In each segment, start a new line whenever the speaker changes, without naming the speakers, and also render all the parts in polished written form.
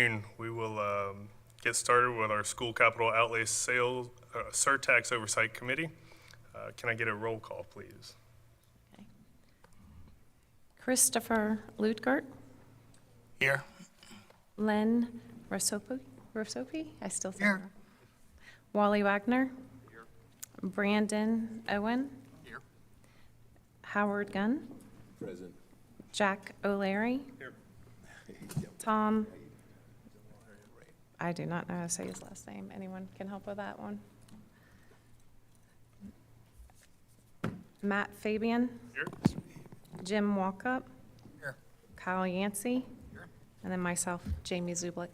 afternoon. We will get started with our school capital outlay sales Surtax Oversight Committee. Can I get a roll call, please?
Okay. Christopher Lutgert.
Here.
Len Rosopi? I still say
Here.
that. Wally Wagner. Here. Brandon Owen.
Here.
Howard Gunn.
Present.
Jack O'Leary.
Here.
Tom. I do not know how to say his last name. Anyone can help with that one? Matt Fabian.
Here.
Jim Walkup.
Here.
Kyle Yancey.
Here.
And then myself, Jamie Zublik.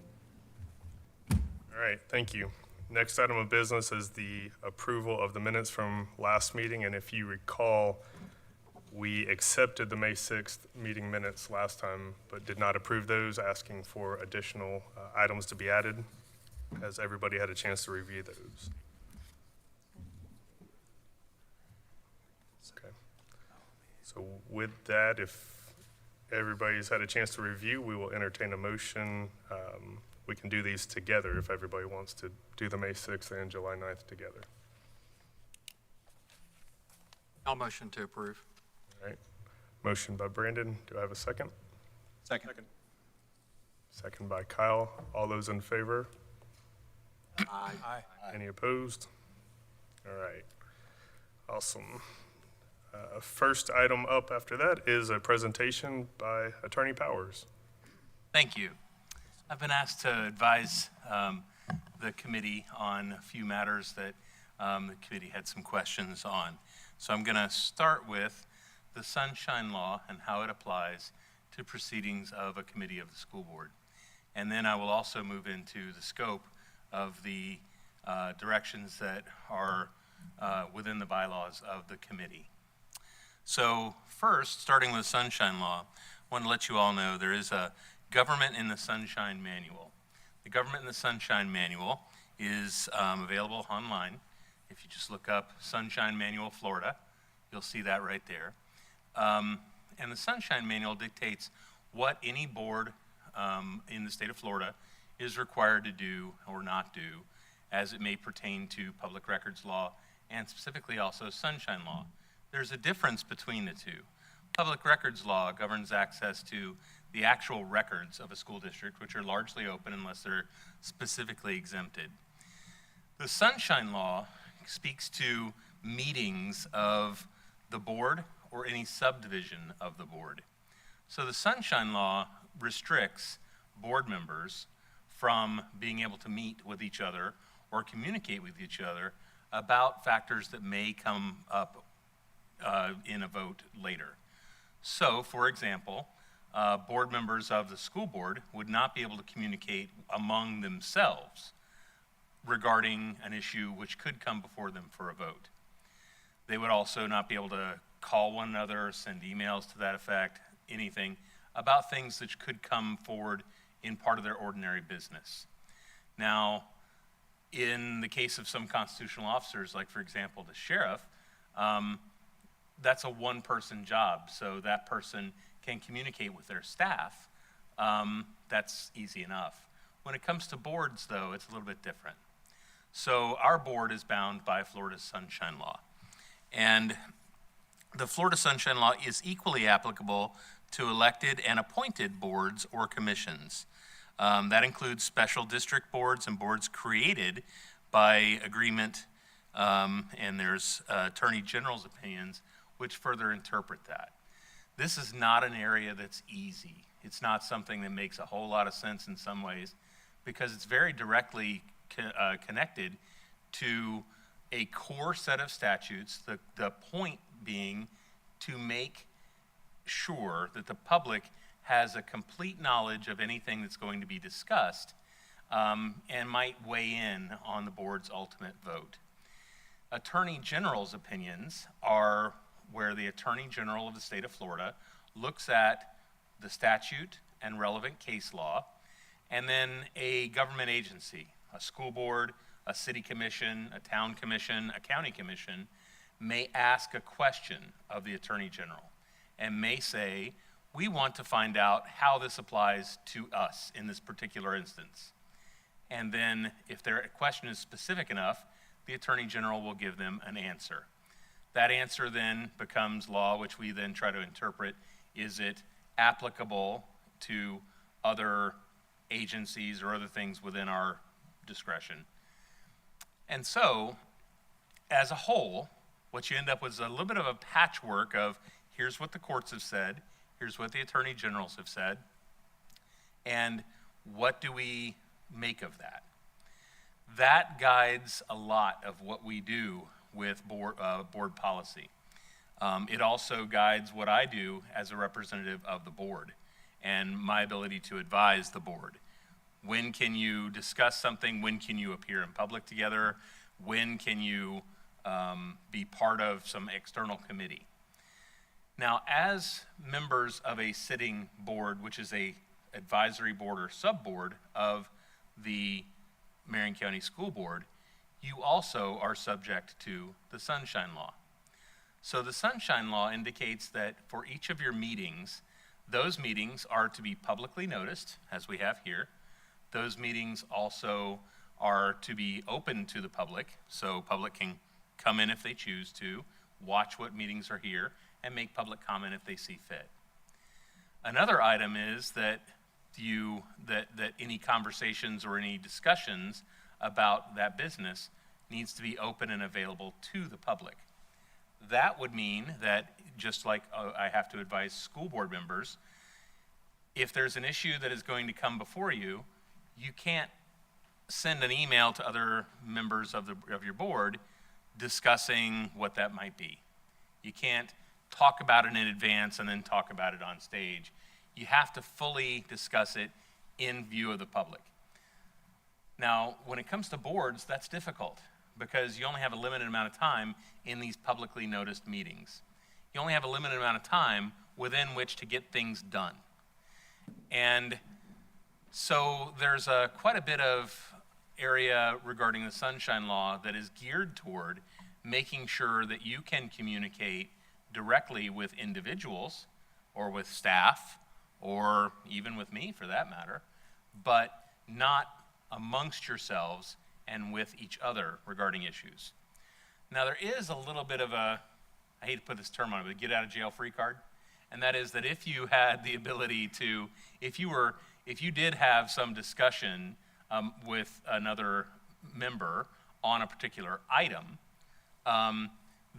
All right, thank you. Next item of business is the approval of the minutes from last meeting. And if you recall, we accepted the May 6th meeting minutes last time, but did not approve those, asking for additional items to be added. Has everybody had a chance to review those? Okay. So with that, if everybody's had a chance to review, we will entertain a motion. We can do these together if everybody wants to do the May 6th and July 9th together.
I'll motion to approve.
All right. Motion by Brandon. Do I have a second?
Second.
Second by Kyle. All those in favor?
Aye.
Any opposed? All right. Awesome. First item up after that is a presentation by Attorney Powers.
Thank you. I've been asked to advise the committee on a few matters that the committee had some questions on. So I'm going to start with the Sunshine Law and how it applies to proceedings of a committee of the school board. And then I will also move into the scope of the directions that are within the bylaws of the committee. So first, starting with the Sunshine Law, I want to let you all know there is a Government in the Sunshine Manual. The Government in the Sunshine Manual is available online. If you just look up Sunshine Manual Florida, you'll see that right there. And the Sunshine Manual dictates what any board in the state of Florida is required to do or not do as it may pertain to public records law and specifically also Sunshine Law. There's a difference between the two. Public records law governs access to the actual records of a school district, which are largely open unless they're specifically exempted. The Sunshine Law speaks to meetings of the board or any subdivision of the board. So the Sunshine Law restricts board members from being able to meet with each other or communicate with each other about factors that may come up in a vote later. So, for example, board members of the school board would not be able to communicate among themselves regarding an issue which could come before them for a vote. They would also not be able to call one another, send emails to that effect, anything about things that could come forward in part of their ordinary business. Now, in the case of some constitutional officers, like for example the sheriff, that's a one-person job, so that person can communicate with their staff. That's easy enough. When it comes to boards, though, it's a little bit different. So our board is bound by Florida's Sunshine Law. And the Florida Sunshine Law is equally applicable to elected and appointed boards or commissions. That includes special district boards and boards created by agreement, and there's Attorney General's opinions which further interpret that. This is not an area that's easy. It's not something that makes a whole lot of sense in some ways because it's very directly connected to a core set of statutes, the point being to make sure that the public has a complete knowledge of anything that's going to be discussed and might weigh in on the board's ultimate vote. Attorney General's opinions are where the Attorney General of the state of Florida looks at the statute and relevant case law, and then a government agency, a school board, a city commission, a town commission, a county commission, may ask a question of the Attorney General and may say, we want to find out how this applies to us in this particular instance. And then if their question is specific enough, the Attorney General will give them an answer. That answer then becomes law, which we then try to interpret. Is it applicable to other agencies or other things within our discretion? And so, as a whole, what you end up with is a little bit of a patchwork of here's what the courts have said, here's what the attorney generals have said, and what do we make of that? That guides a lot of what we do with board policy. It also guides what I do as a representative of the board and my ability to advise the board. When can you discuss something? When can you appear in public together? When can you be part of some external committee? Now, as members of a sitting board, which is a advisory board or sub-board of the Marion County School Board, you also are subject to the Sunshine Law. So the Sunshine Law indicates that for each of your meetings, those meetings are to be publicly noticed, as we have here. Those meetings also are to be open to the public, so public can come in if they choose to, watch what meetings are here, and make public comment if they see fit. Another item is that that any conversations or any discussions about that business needs to be open and available to the public. That would mean that, just like I have to advise school board members, if there's an issue that is going to come before you, you can't send an email to other members of your board discussing what that might be. You can't talk about it in advance and then talk about it on stage. You have to fully discuss it in view of the public. Now, when it comes to boards, that's difficult because you only have a limited amount of time in these publicly noticed meetings. You only have a limited amount of time within which to get things done. And so there's quite a bit of area regarding the Sunshine Law that is geared toward making sure that you can communicate directly with individuals or with staff or even with me for that matter, but not amongst yourselves and with each other regarding issues. Now there is a little bit of a, I hate to put this term on it, but a get out of jail free card. And that is that if you had the ability to, if you did have some discussion with another member on a particular item,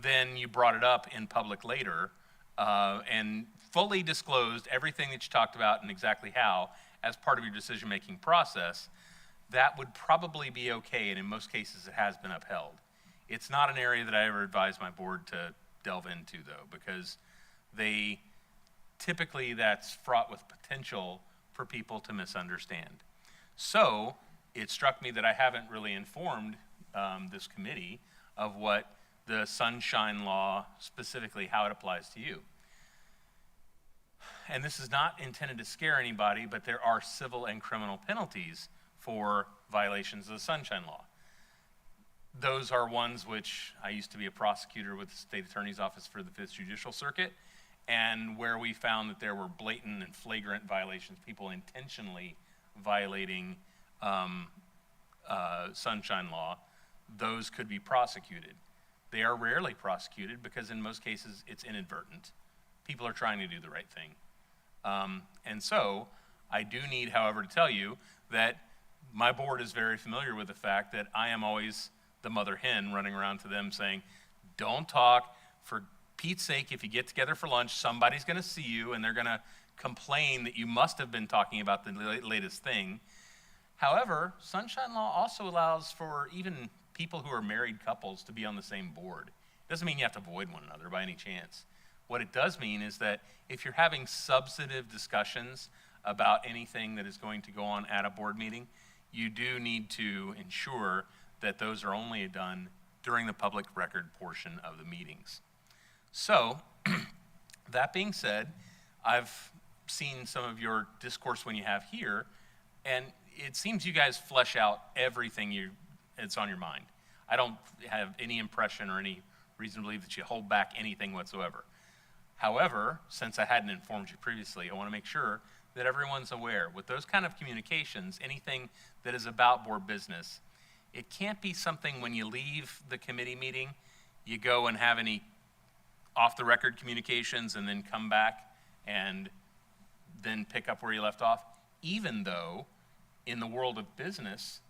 then you brought it up in public later and fully disclosed everything that you talked about and exactly how as part of your decision-making process, that would probably be okay, and in most cases it has been upheld. It's not an area that I ever advise my board to delve into, though, because typically that's fraught with potential for people to misunderstand. So it struck me that I haven't really informed this committee of what the Sunshine Law, specifically how it applies to you. And this is not intended to scare anybody, but there are civil and criminal penalties for violations of the Sunshine Law. Those are ones which I used to be a prosecutor with the State Attorney's Office for the 5th Judicial Circuit, and where we found that there were blatant and flagrant violations, people intentionally violating Sunshine Law, those could be prosecuted. They are rarely prosecuted because in most cases it's inadvertent. People are trying to do the right thing. And so I do need, however, to tell you that my board is very familiar with the fact that I am always the mother hen running around to them saying, don't talk. For Pete's sake, if you get together for lunch, somebody's going to see you and they're going to complain that you must have been talking about the latest thing. However, Sunshine Law also allows for even people who are married couples to be on the same board. It doesn't mean you have to avoid one another by any chance. What it does mean is that if you're having substantive discussions about anything that is going to go on at a board meeting, you do need to ensure that those are only done during the public record portion of the meetings. So, that being said, I've seen some of your discourse when you have here, and it seems you guys flesh out everything it's on your mind. I don't have any impression or any reason to believe that you hold back anything whatsoever. However, since I hadn't informed you previously, I want to make sure that everyone's aware. With those kind of communications, anything that is about board business, it can't be something when you leave the committee meeting, you go and have any off-the-record communications and then come back and then pick up where you left off, even though in the world of business,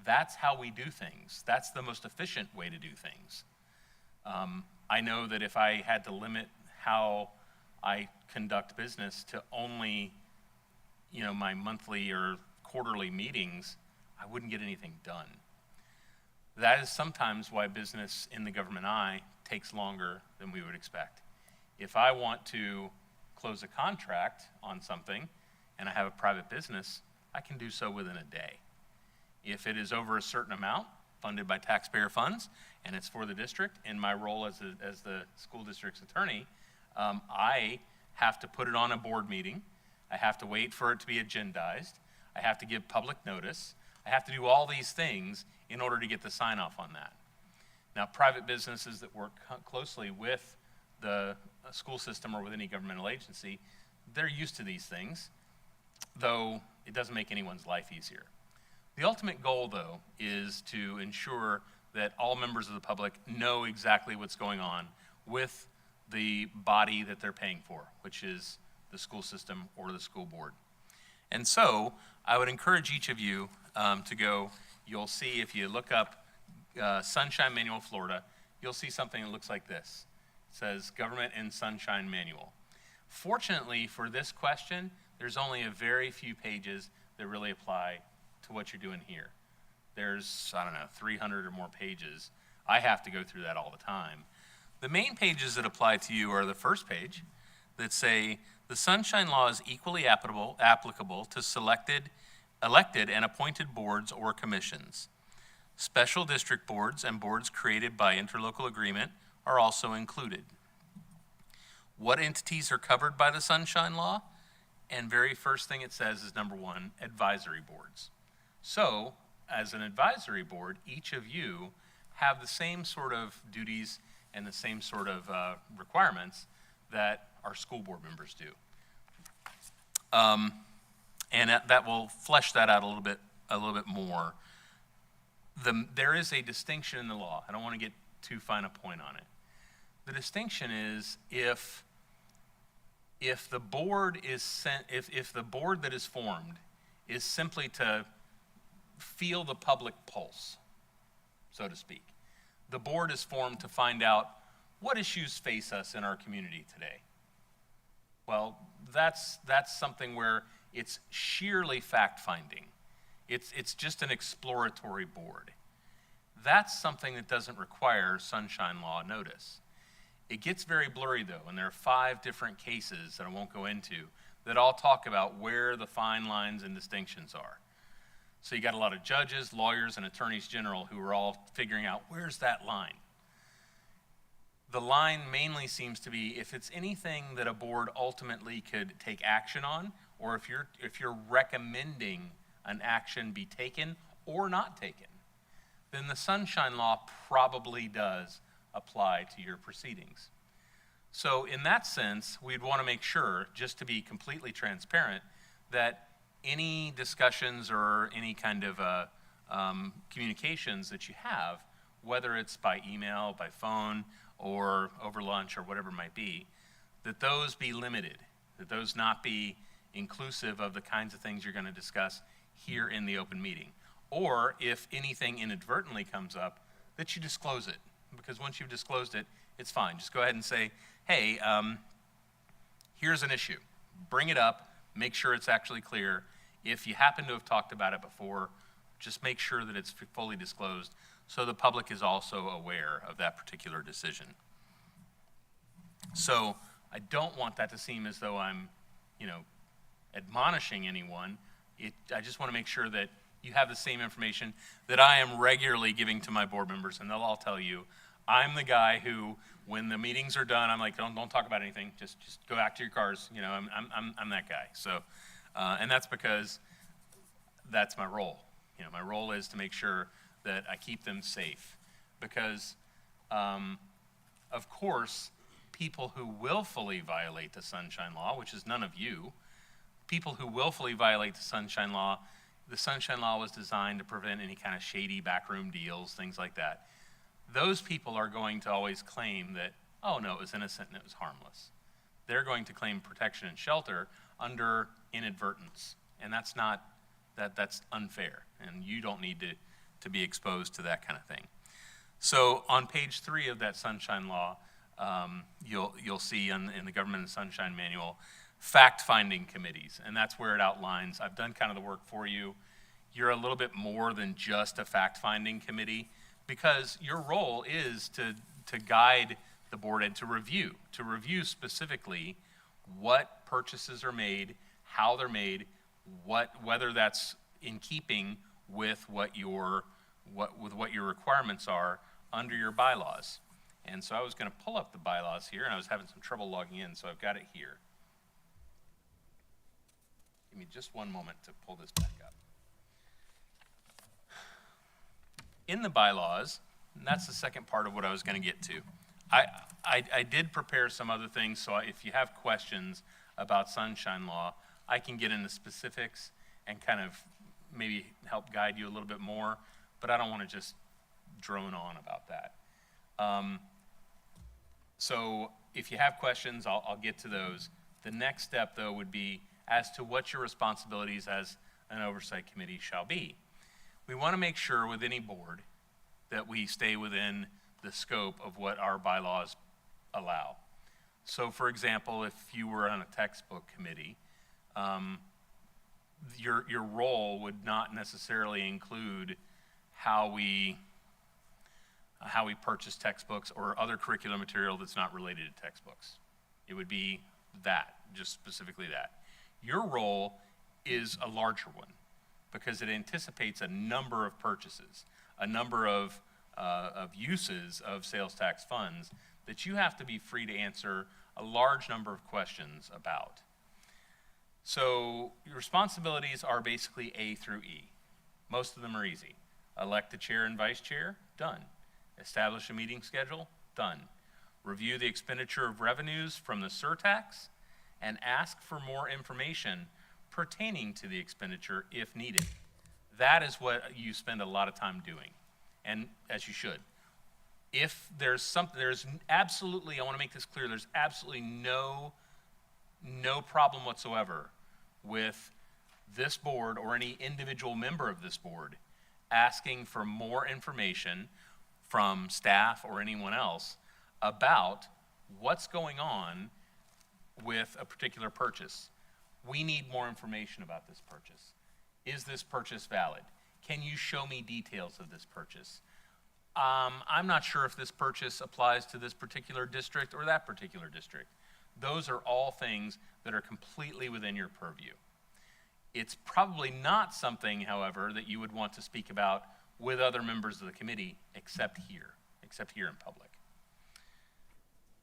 that's how we do things. That's the most efficient way to do things. I know that if I had to limit how I conduct business to only, my monthly or quarterly meetings, I wouldn't get anything done. That is sometimes why business in the government eye takes longer than we would expect. If I want to close a contract on something and I have a private business, I can do so within a day. If it is over a certain amount, funded by taxpayer funds, and it's for the district, in my role as the school district's attorney, I have to put it on a board meeting. I have to wait for it to be agendized. I have to give public notice. I have to do all these things in order to get the sign off on that. Now, private businesses that work closely with the school system or with any governmental agency, they're used to these things, though it doesn't make anyone's life easier. The ultimate goal, though, is to ensure that all members of the public know exactly what's going on with the body that they're paying for, which is the school system or the school board. And so I would encourage each of you to go. You'll see, if you look up Sunshine Manual Florida, you'll see something that looks like this. It says Government and Sunshine Manual. Fortunately for this question, there's only a very few pages that really apply to what you're doing here. There's, 300 or more pages. I have to go through that all the time. The main pages that apply to you are the first page that say, the Sunshine Law is equally applicable to elected and appointed boards or commissions. Special district boards and boards created by interlocal agreement are also included. What entities are covered by the Sunshine Law? And very first thing it says is number 1, advisory boards. So, as an advisory board, each of you have the same sort of duties and the same sort of requirements that our school board members do. And that will flesh that out a little bit more. There is a distinction in the law. I don't want to get too fine a point on it. The distinction is if the board is if the board that is formed is simply to feel the public pulse, so to speak. The board is formed to find out what issues face us in our community today. Well, that's something where it's sheerly fact-finding. It's just an exploratory board. That's something that doesn't require Sunshine Law notice. It gets very blurry, though, and there are 5 different cases that I won't go into that all talk about where the fine lines and distinctions are. So you got a lot of judges, lawyers, and attorneys general who are all figuring out, where's that line? The line mainly seems to be if it's anything that a board ultimately could take action on, or if you're recommending an action be taken or not taken, then the Sunshine Law probably does apply to your proceedings. So in that sense, we'd want to make sure, just to be completely transparent, that any discussions or any kind of communications that you have, whether it's by email, by phone, or over lunch, or whatever it might be, that those be limited, that those not be inclusive of the kinds of things you're going to discuss here in the open meeting. Or if anything inadvertently comes up, that you disclose it. Because once you've disclosed it, it's fine. Just go ahead and say, hey, here's an issue. Bring it up. Make sure it's actually clear. If you happen to have talked about it before, just make sure that it's fully disclosed so the public is also aware of that particular decision. So I don't want that to seem as though I'm, admonishing anyone. I just want to make sure that you have the same information that I am regularly giving to my board members, and they'll all tell you, I'm the guy who, when the meetings are done, I'm like, don't talk about anything. Just go back to your cars. I'm that guy. So, and that's because that's my role. My role is to make sure that I keep them safe, because, of course, people who willfully violate the Sunshine Law, which is none of you, people who willfully violate the Sunshine Law was designed to prevent any kind of shady backroom deals, things like that. Those people are going to always claim that, oh no, it was innocent and it was harmless. They're going to claim protection and shelter under inadvertence, and that's unfair, and you don't need to be exposed to that kind of thing. So on page 3 of that Sunshine Law, you'll see in the Government and Sunshine Manual, fact-finding committees, and that's where it outlines. I've done kind of the work for you. You're a little bit more than just a fact-finding committee, because your role is to guide the board and to review specifically what purchases are made, how they're made, whether that's in keeping with what your requirements are under your bylaws. And so I was going to pull up the bylaws here, and I was having some trouble logging in, so I've got it here. Give me just one moment to pull this back up. In the bylaws, and that's the second part of what I was going to get to, I did prepare some other things, so if you have questions about Sunshine Law, I can get into specifics and kind of maybe help guide you a little bit more, but I don't want to just drone on about that. So if you have questions, I'll get to those. The next step, though, would be as to what your responsibilities as an oversight committee shall be. We want to make sure with any board that we stay within the scope of what our bylaws allow. So for example, if you were on a textbook committee, your role would not necessarily include how we purchase textbooks or other curricular material that's not related to textbooks. It would be that, just specifically that. Your role is a larger one because it anticipates a number of purchases, a number of uses of sales tax funds that you have to be free to answer a large number of questions about. So your responsibilities are basically A through E. Most of them are easy. Elect the chair and vice chair, done. Establish a meeting schedule, done. Review the expenditure of revenues from the Surtax and ask for more information pertaining to the expenditure if needed. That is what you spend a lot of time doing, and as you should. If there's something, there's absolutely, I want to make this clear, there's absolutely no problem whatsoever with this board or any individual member of this board asking for more information from staff or anyone else about what's going on with a particular purchase. We need more information about this purchase. Is this purchase valid? Can you show me details of this purchase? I'm not sure if this purchase applies to this particular district or that particular district. Those are all things that are completely within your purview. It's probably not something, however, that you would want to speak about with other members of the committee except here in public.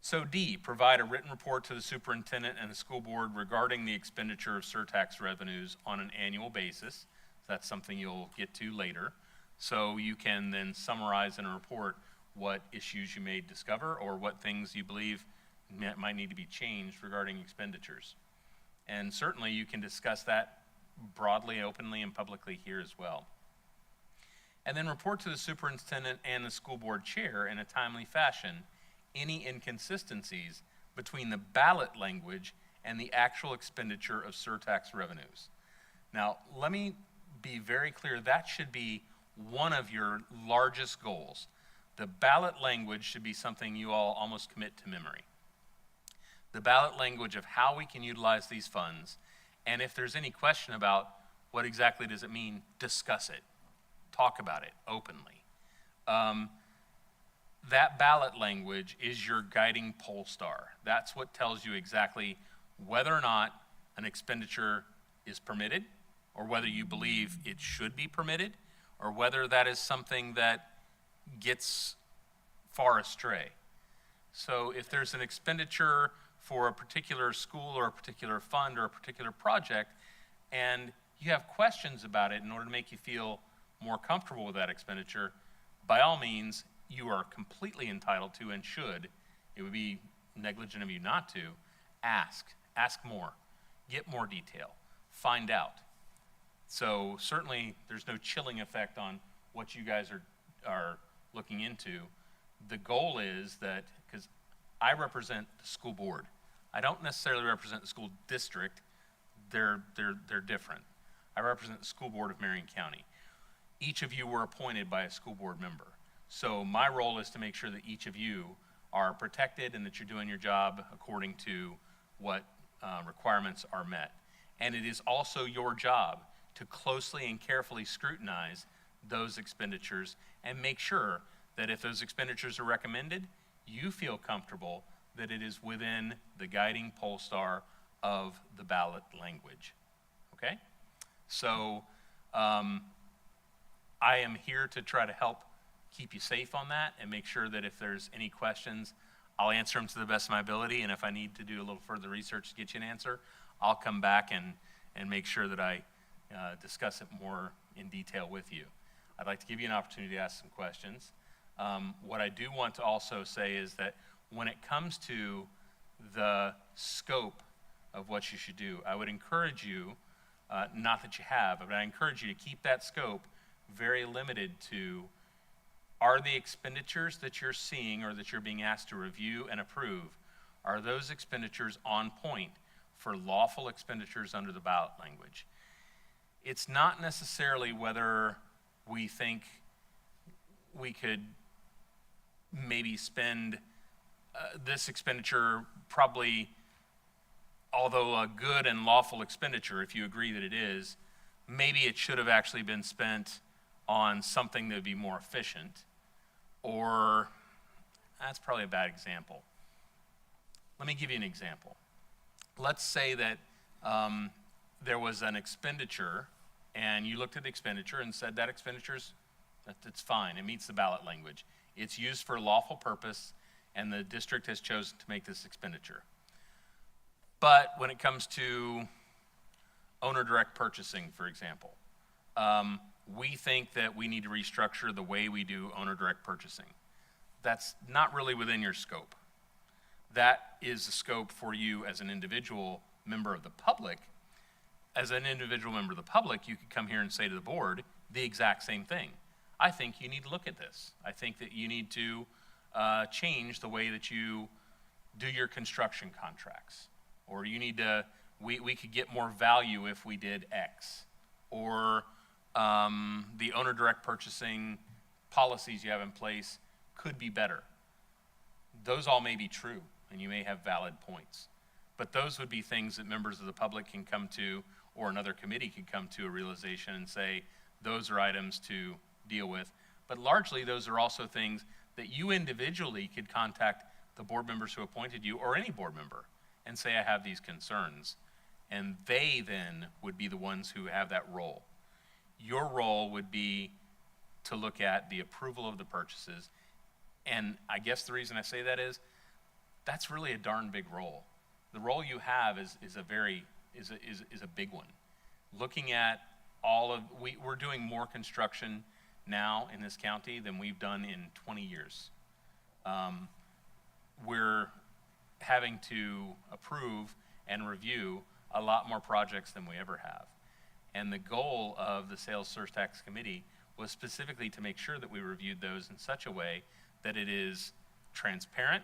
So D, provide a written report to the superintendent and the school board regarding the expenditure of surtax revenues on an annual basis. That's something you'll get to later. So you can then summarize in a report what issues you may discover or what things you believe might need to be changed regarding expenditures. And certainly you can discuss that broadly, openly, and publicly here as well. And then report to the superintendent and the school board chair in a timely fashion any inconsistencies between the ballot language and the actual expenditure of surtax revenues. Now, let me be very clear, that should be one of your largest goals. The ballot language should be something you all almost commit to memory. The ballot language of how we can utilize these funds, and if there's any question about what exactly does it mean, discuss it. Talk about it openly. That ballot language is your guiding pole star. That's what tells you exactly whether or not an expenditure is permitted, or whether you believe it should be permitted, or whether that is something that gets far astray. So if there's an expenditure for a particular school or a particular fund or a particular project, and you have questions about it in order to make you feel more comfortable with that expenditure, by all means, you are completely entitled to and should. It would be negligent of you not to, ask more, get more detail, find out. So certainly, there's no chilling effect on what you guys are looking into. The goal is that, because I represent the school board, I don't necessarily represent the school district. They're different. I represent the school board of Marion County. Each of you were appointed by a school board member. So my role is to make sure that each of you are protected and that you're doing your job according to what requirements are met. And it is also your job to closely and carefully scrutinize those expenditures and make sure that if those expenditures are recommended, you feel comfortable that it is within the guiding pole star of the ballot language. Okay? So I am here to try to help keep you safe on that and make sure that if there's any questions, I'll answer them to the best of my ability. And if I need to do a little further research to get you an answer, I'll come back and make sure that I discuss it more in detail with you. I'd like to give you an opportunity to ask some questions. What I do want to also say is that when it comes to the scope of what you should do, I would encourage you, not that you have, but I encourage you to keep that scope very limited to, are the expenditures that you're seeing or that you're being asked to review and approve, are those expenditures on point for lawful expenditures under the ballot language? It's not necessarily whether we think we could maybe spend this expenditure, probably, although a good and lawful expenditure, if you agree that it is, maybe it should have actually been spent on something that would be more efficient, or that's probably a bad example. Let me give you an example. Let's say that there was an expenditure, and you looked at the expenditure and said that expenditure's, it's fine, it meets the ballot language. It's used for a lawful purpose, and the district has chosen to make this expenditure. But when it comes to owner direct purchasing, for example, we think that we need to restructure the way we do owner direct purchasing. That's not really within your scope. That is the scope for you as an individual member of the public. As an individual member of the public, you could come here and say to the board the exact same thing. I think you need to look at this. I think that you need to change the way that you do your construction contracts. Or you need to, we could get more value if we did X. Or the owner direct purchasing policies you have in place could be better. Those all may be true, and you may have valid points. But those would be things that members of the public can come to, or another committee could come to a realization and say, those are items to deal with. But largely, those are also things that you individually could contact the board members who appointed you, or any board member, and say, I have these concerns. And they then would be the ones who have that role. Your role would be to look at the approval of the purchases. And I guess the reason I say that is, that's really a darn big role. The role you have is a big one. Looking at all of, we're doing more construction now in this county than we've done in 20 years. We're having to approve and review a lot more projects than we ever have. And the goal of the Sales Surtax Committee was specifically to make sure that we reviewed those in such a way that it is transparent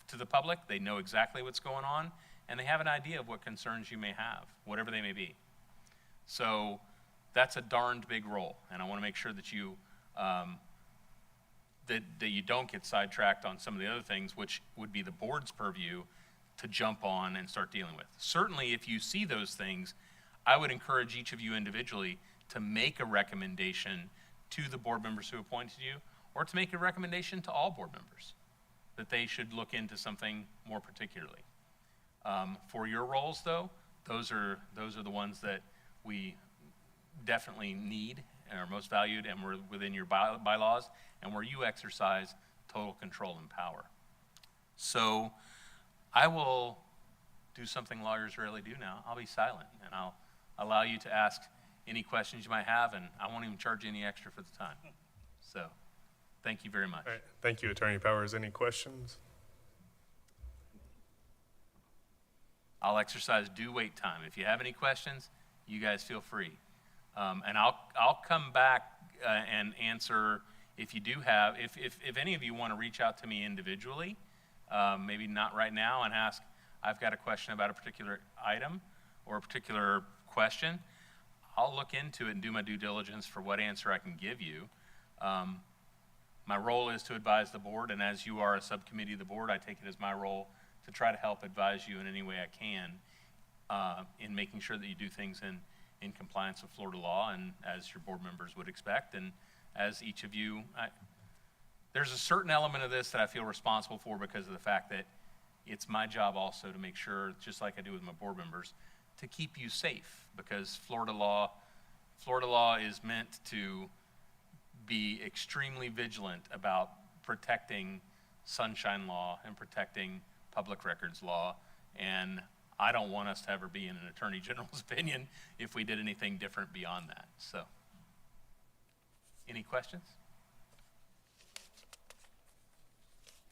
to the public, they know exactly what's going on, and they have an idea of what concerns you may have, whatever they may be. So that's a darned big role, and I want to make sure that you that you don't get sidetracked on some of the other things, which would be the board's purview to jump on and start dealing with. Certainly, if you see those things, I would encourage each of you individually to make a recommendation to the board members who appointed you, or to make a recommendation to all board members that they should look into something more particularly. For your roles, though, those are the ones that we definitely need and are most valued, and were within your bylaws, and where you exercise total control and power. So I will do something lawyers rarely do now. I'll be silent, and I'll allow you to ask any questions you might have, and I won't even charge you any extra for the time. So thank you very much.
All right, thank you, Attorney Powers. Any questions?
I'll exercise due wait time. If you have any questions, you guys feel free. And I'll come back and answer if you do have, if any of you want to reach out to me individually, maybe not right now, and ask, I've got a question about a particular item or a particular question, I'll look into it and do my due diligence for what answer I can give you. My role is to advise the board, and as you are a subcommittee of the board, I take it as my role to try to help advise you in any way I can in making sure that you do things in compliance with Florida law and as your board members would expect. And as each of you, there's a certain element of this that I feel responsible for because of the fact that it's my job also to make sure, just like I do with my board members, to keep you safe, because Florida law is meant to be extremely vigilant about protecting sunshine law and protecting public records law, and I don't want us to ever be in an attorney general's opinion if we did anything different beyond that. So, any questions?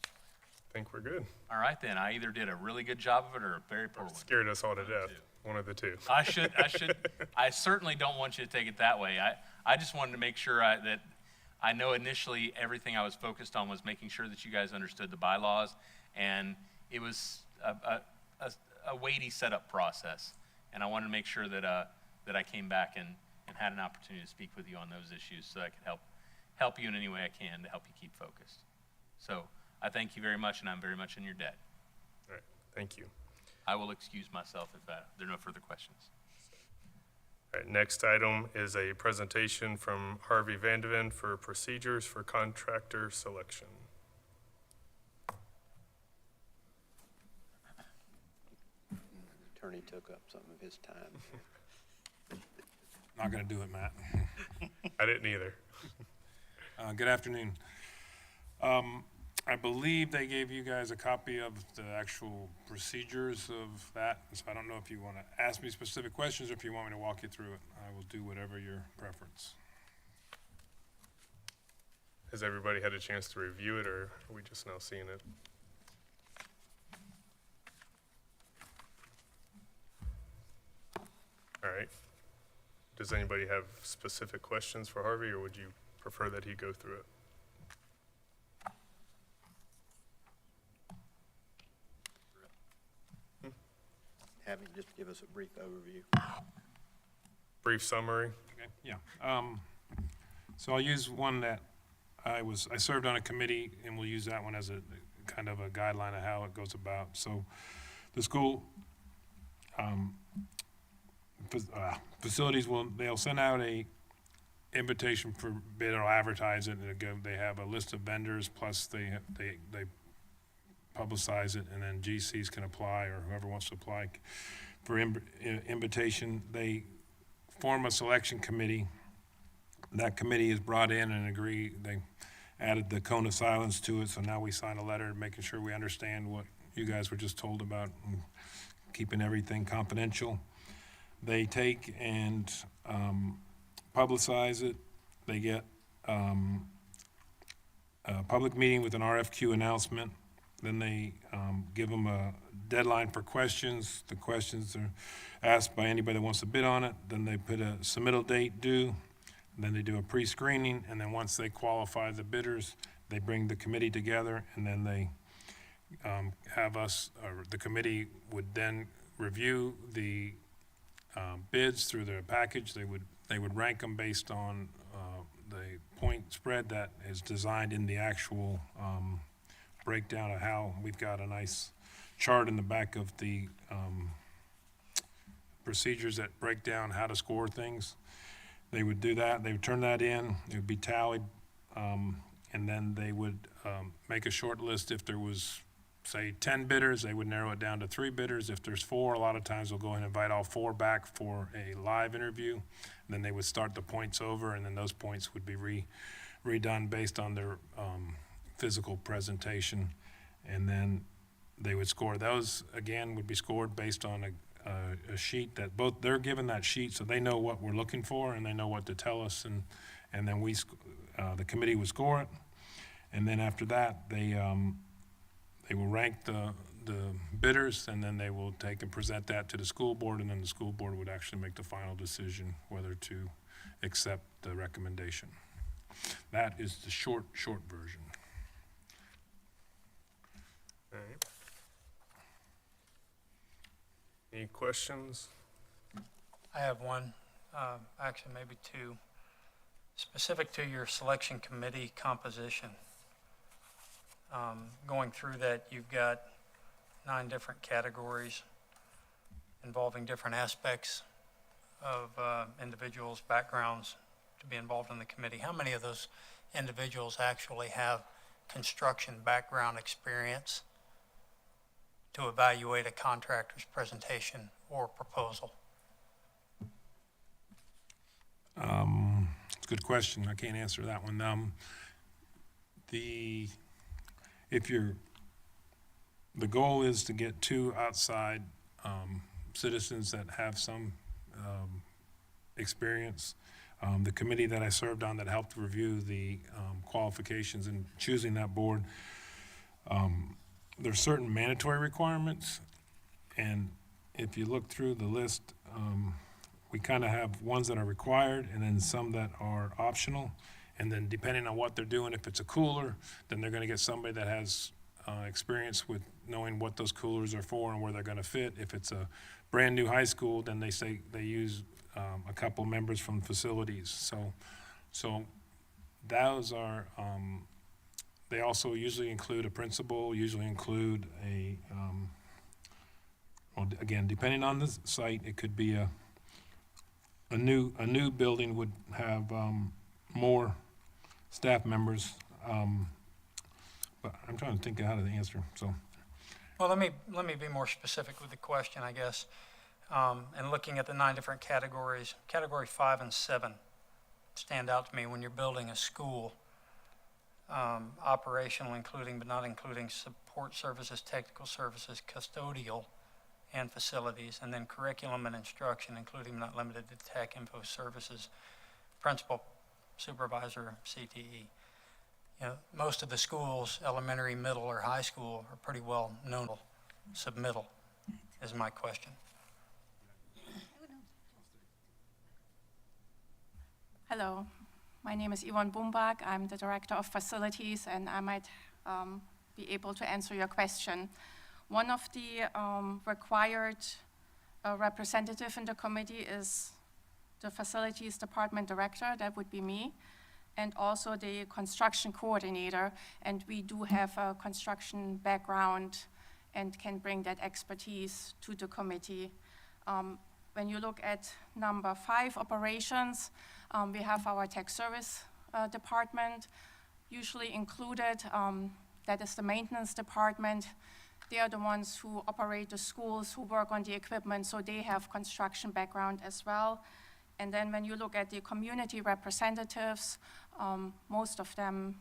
I think we're good.
All right, then. I either did a really good job of it or a very poor one.
Scared us all to death. One of the two.
I certainly don't want you to take it that way. I just wanted to make sure that I know initially everything I was focused on was making sure that you guys understood the bylaws, and it was a weighty setup process. And I wanted to make sure that I came back and had an opportunity to speak with you on those issues so I could help you in any way I can to help you keep focused. So I thank you very much, and I'm very much in your debt.
All right, thank you.
I will excuse myself if there are no further questions.
All right, next item is a presentation from Harvey Vandeven for procedures for contractor selection.
Attorney took up some of his time.
Not going to do it, Matt.
I didn't either.
Good afternoon. I believe they gave you guys a copy of the actual procedures of that, so I don't know if you want to ask me specific questions or if you want me to walk you through it. I will do whatever your preference.
Has everybody had a chance to review it, or are we just now seeing it? All right. Does anybody have specific questions for Harvey, or would you prefer that he go through it?
Have him just give us a brief overview.
Brief summary?
Okay, yeah. So I'll use one that I served on a committee, and we'll use that one as a kind of a guideline of how it goes about. So the school facilities they'll send out a invitation for bid or advertise it, and again, they have a list of vendors, plus they publicize it, and then GCs can apply, or whoever wants to apply for invitation. They form a selection committee. That committee is brought in and agree. They added the cone of silence to it, so now we sign a letter making sure we understand what you guys were just told about and keeping everything confidential. They take and publicize it. They get a public meeting with an RFQ announcement. Then they give them a deadline for questions. The questions are asked by anybody that wants to bid on it. Then they put a submittal date due. Then they do a pre-screening, and then once they qualify the bidders, they bring the committee together, and then they have us, or the committee would then review the bids through their package. They would rank them based on the point spread that is designed in the actual breakdown of how we've got a nice chart in the back of the procedures that break down how to score things. They would do that. They would turn that in. It would be tallied, and then they would make a short list. If there was, say, 10 bidders, they would narrow it down to 3 bidders. If there's 4, a lot of times they'll go and invite all 4 back for a live interview. And then they would start the points over, and then those points would be redone based on their physical presentation. And then they would score. Those, again, would be scored based on a sheet that they're given that sheet, so they know what we're looking for and they know what to tell us, and then the committee would score it, and then after that they will rank the the bidders, and then they will take and present that to the school board, and then the school board would actually make the final decision whether to accept the recommendation. That is the short version.
All right. Any questions?
I have one, actually maybe two, specific to your selection committee composition. Going through that, you've got 9 different categories involving different aspects of individuals' backgrounds to be involved in the committee. How many of those individuals actually have construction background experience to evaluate a contractor's presentation or proposal?
It's a good question. I can't answer that one. The goal is to get 2 outside citizens that have some experience. The committee that I served on that helped review the qualifications in choosing that board, there's certain mandatory requirements, and if you look through the list, we kind of have ones that are required and then some that are optional. And then depending on what they're doing, if it's a cooler, then they're going to get somebody that has experience with knowing what those coolers are for and where they're going to fit. If it's a brand new high school, then they say they use a couple members from facilities. So those are, they also usually include a principal, usually include a, well, again, depending on the site, it could be a new building would have more staff members, but I'm trying to think of how to answer, so.
Well, let me be more specific with the question, I guess. And looking at the 9 different categories, category 5 and 7 stand out to me when you're building a school. Operational, including but not including support services, technical services, custodial, and facilities, and then curriculum and instruction, including but not limited to tech, info services, principal, supervisor, CTE. You know, most of the schools, elementary, middle, or high school, are pretty well known. Submittal is my question.
Hello, my name is Yvonne Bumbach. I'm the Director of Facilities, and I might be able to answer your question. One of the required representative in the committee is the Facilities Department Director, that would be me, and also the construction coordinator, and we do have a construction background and can bring that expertise to the committee. When you look at number 5, operations, we have our tech service department, usually included. That is the maintenance department. They are the ones who operate the schools, who work on the equipment, so they have construction background as well. And then when you look at the community representatives, most of them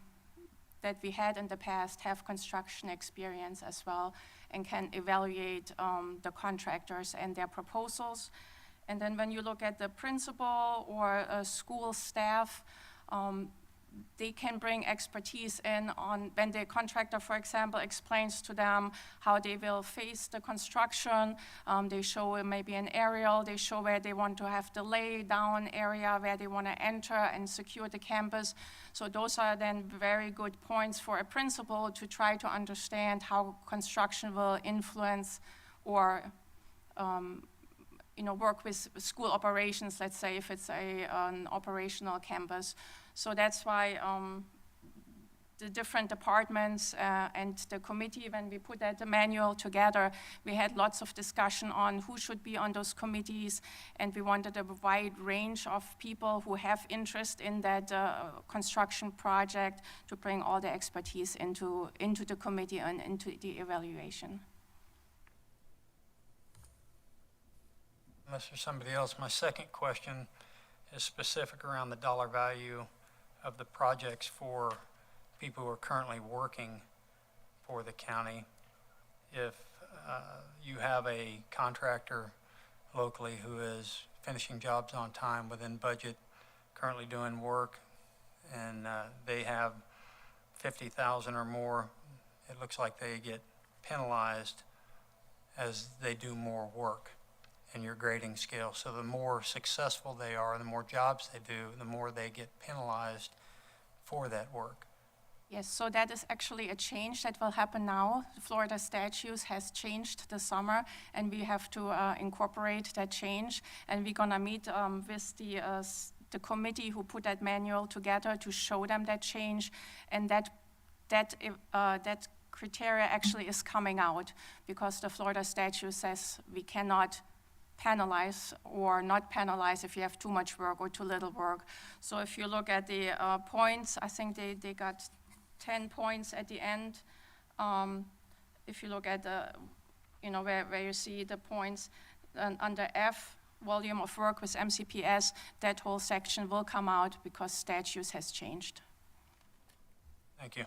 that we had in the past have construction experience as well and can evaluate the contractors and their proposals. And then when you look at the principal or school staff, they can bring expertise in on when the contractor, for example, explains to them how they will face the construction. They show maybe an aerial, they show where they want to have the lay down area, where they want to enter and secure the campus. So those are then very good points for a principal to try to understand how construction will influence or work with school operations, let's say, if it's an operational campus. So that's why the different departments and the committee, when we put that manual together, we had lots of discussion on who should be on those committees, and we wanted a wide range of people who have interest in that construction project to bring all the expertise into the committee and into the evaluation.
Unless there's somebody else, my second question is specific around the dollar value of the projects for people who are currently working for the county. If you have a contractor locally who is finishing jobs on time, within budget, currently doing work, and they have $50,000 or more, it looks like they get penalized as they do more work in your grading scale. So the more successful they are, the more jobs they do, the more they get penalized for that work.
Yes, so that is actually a change that will happen now. The Florida statutes has changed this summer, and we have to incorporate that change. And we're gonna meet with the committee who put that manual together to show them that change, and that criteria actually is coming out because the Florida statute says we cannot penalize or not penalize if you have too much work or too little work. So if you look at the points, I think they got 10 points at the end. If you look at the, where you see the points, under F, volume of work with MCPS, that whole section will come out because statutes has changed.
Thank you.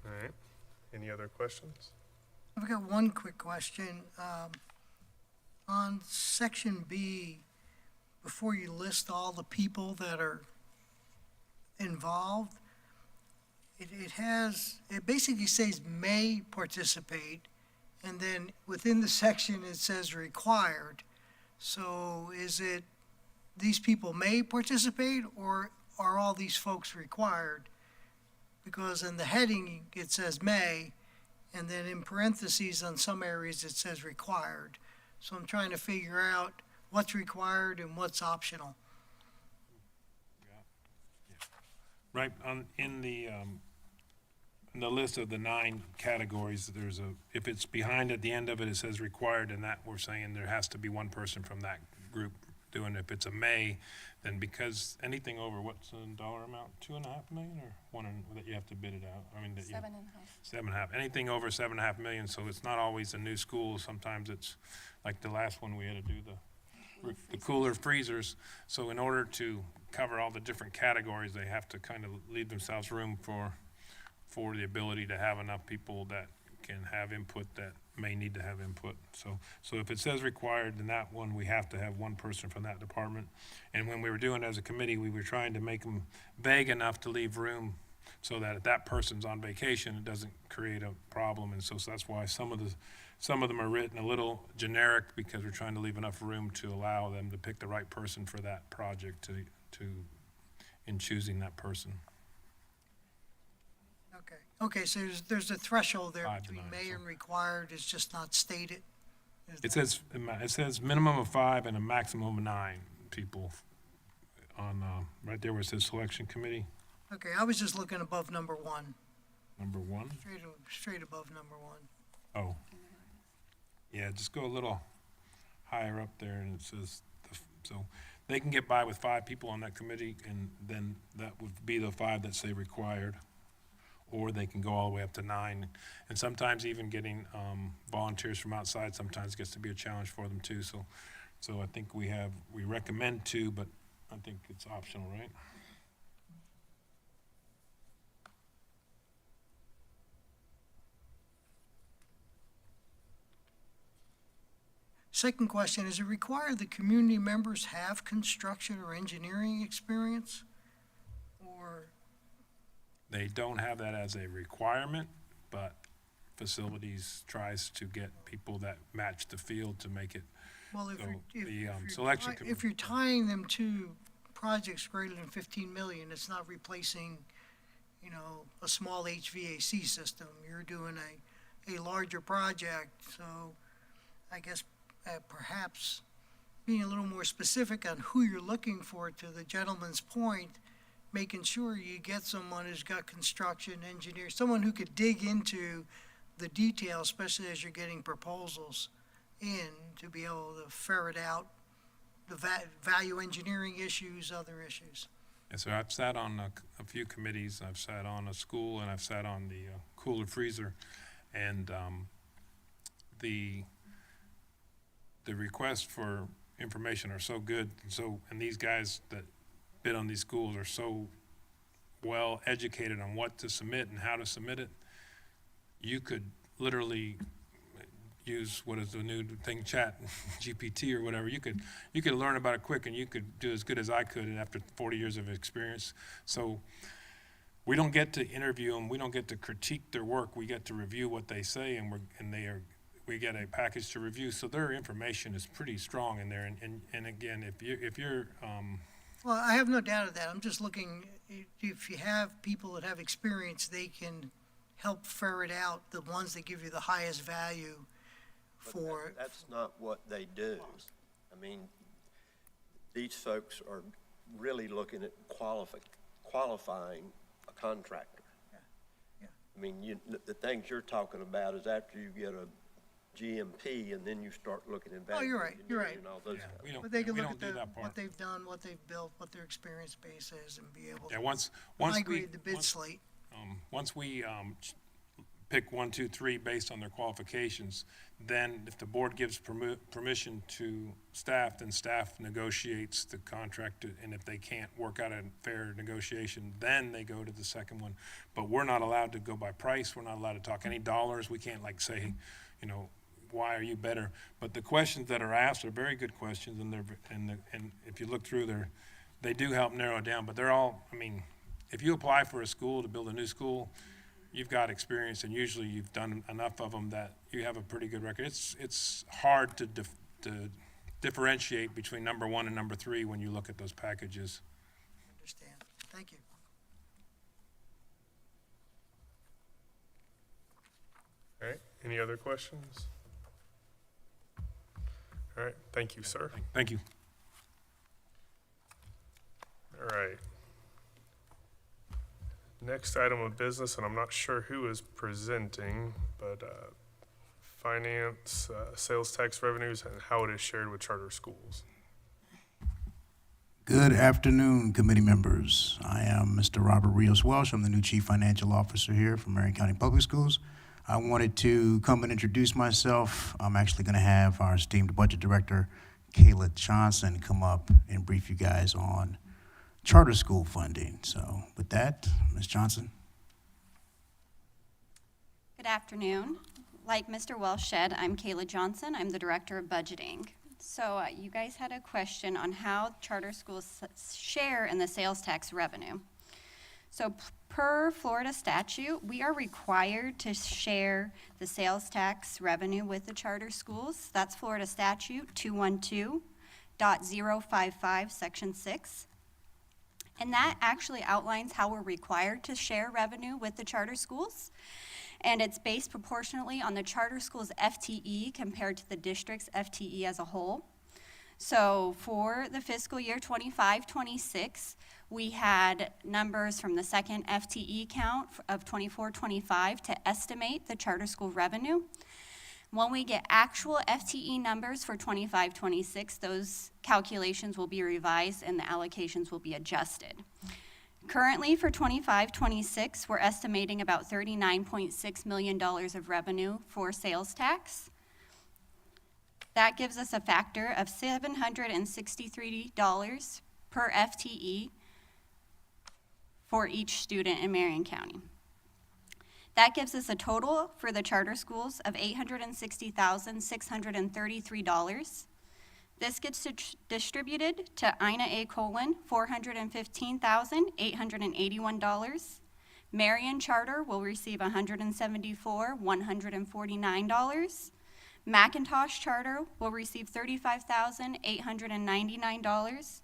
All right. Any other questions?
I've got one quick question. On section B, before you list all the people that are involved, it basically says may participate, and then within the section it says required. So is it these people may participate, or are all these folks required? Because in the heading it says may, and then in parentheses on some areas it says required. So I'm trying to figure out what's required and what's optional.
Right, in the list of the 9 categories, if it's behind at the end of it, it says required, and that we're saying there has to be one person from that group doing it. If it's a may, then because anything over, what's the dollar amount, 2.5 million, or one, that you have to bid it out? I mean, that you- 7.5. Anything over 7.5 million, so it's not always a new school. Sometimes it's like the last one we had to do the cooler freezers. So in order to cover all the different categories, they have to kind of leave themselves room for the ability to have enough people that can have input that may need to have input. So if it says required, then that one, we have to have one person from that department. And when we were doing it as a committee, we were trying to make them vague enough to leave room so that if that person's on vacation, it doesn't create a problem. And so that's why some of them are written a little generic, because we're trying to leave enough room to allow them to pick the right person for that project in choosing that person.
Okay, so there's a threshold there
5 to
between
9,
may
so.
and required, it's just not stated.
It says minimum of 5 and a maximum of 9 people on, right there where it says selection committee,
Okay, I was just looking above number 1,
number 1.
straight above number 1.
Oh. Yeah, just go a little higher up there, and it says, so they can get by with 5 people on that committee, and then that would be the 5 that say required. Or they can go all the way up to 9. And sometimes even getting volunteers from outside sometimes gets to be a challenge for them too. So I think we recommend 2, but I think it's optional, right?
Second question, is it required that community members have construction or engineering experience? Or,
They don't have that as a requirement, but facilities tries to get people that match the field to make it.
well, if
So
you're,
the,
if
selection
you're, if you're tying them to projects greater than 15 million, it's not replacing, a small HVAC system. You're doing a larger project, so I guess perhaps being a little more specific on who you're looking for, to the gentleman's point, making sure you get someone who's got construction, engineer, someone who could dig into the detail, especially as you're getting proposals in, to be able to ferret out the value engineering issues, other issues.
And so I've sat on a few committees. I've sat on a school, and I've sat on the cooler freezer. And the requests for information are so good. And these guys that bid on these schools are so well educated on what to submit and how to submit it. You could literally use, what is the new thing, chat GPT or whatever. You could learn about it quick, and you could do as good as I could after 40 years of experience. So we don't get to interview them, we don't get to critique their work, we get to review what they say, and we get a package to review, so their information is pretty strong in there, and again, if you're,
Well, I have no doubt of that. I'm just looking, if you have people that have experience, they can help ferret out the ones that give you the highest value
But
for,
that's not what they do. I mean, these folks are really looking at qualifying a contractor.
yeah.
I mean, the things you're talking about is after you get a GMP, and then you start looking at
Oh,
value
you're right, you're right.
engineering and all those
yeah,
kinds.
we don't,
But they can
we
look
don't
at
do that part.
what they've done, what they've built, what their experience base is, and be able
Yeah,
to
once
high
we,
grade the bid
once-
slate.
once we pick 1, 2, 3 based on their qualifications, then if the board gives permission to staff, then staff negotiates the contract, and if they can't work out a fair negotiation, then they go to the second one. But we're not allowed to go by price, we're not allowed to talk any dollars, we can't like say, you know, why are you better? But the questions that are asked are very good questions, and if you look through there, they do help narrow it down, but they're all, I mean, if you apply for a school to build a new school, you've got experience, and usually you've done enough of them that you have a pretty good record. It's hard to differentiate between number 1 and number 3 when you look at those packages.
Understand. Thank you.
All right, any other questions? All right, thank you, sir.
Thank you.
All right. Next item of business, and I'm not sure who is presenting, but finance, sales tax revenues, and how it is shared with charter schools.
Good afternoon, committee members. I am Mr. Robert Rios Welsh. I'm the new Chief Financial Officer here from Marion County Public Schools. I wanted to come and introduce myself. I'm actually going to have our esteemed Budget Director, Kayla Johnson, come up and brief you guys on charter school funding. So with that, Ms. Johnson.
Good afternoon. Like Mr. Welsh said, I'm Kayla Johnson. I'm the Director of Budgeting. So you guys had a question on how charter schools share in the sales tax revenue. So per Florida statute, we are required to share the sales tax revenue with the charter schools. That's Florida statute 212.055, section 6. And that actually outlines how we're required to share revenue with the charter schools. And it's based proportionately on the charter school's FTE compared to the district's FTE as a whole. So for the fiscal year 25-26, we had numbers from the second FTE count of 24-25 to estimate the charter school revenue. When we get actual FTE numbers for 25-26, those calculations will be revised and the allocations will be adjusted. Currently for 25-26, we're estimating about $39.6 million of revenue for sales tax. That gives us a factor of $763 per FTE for each student in Marion County. That gives us a total for the charter schools of $860,633. This gets distributed to Ina A. Colon, $415,881. Marion Charter will receive $174,149. McIntosh Charter will receive $35,899.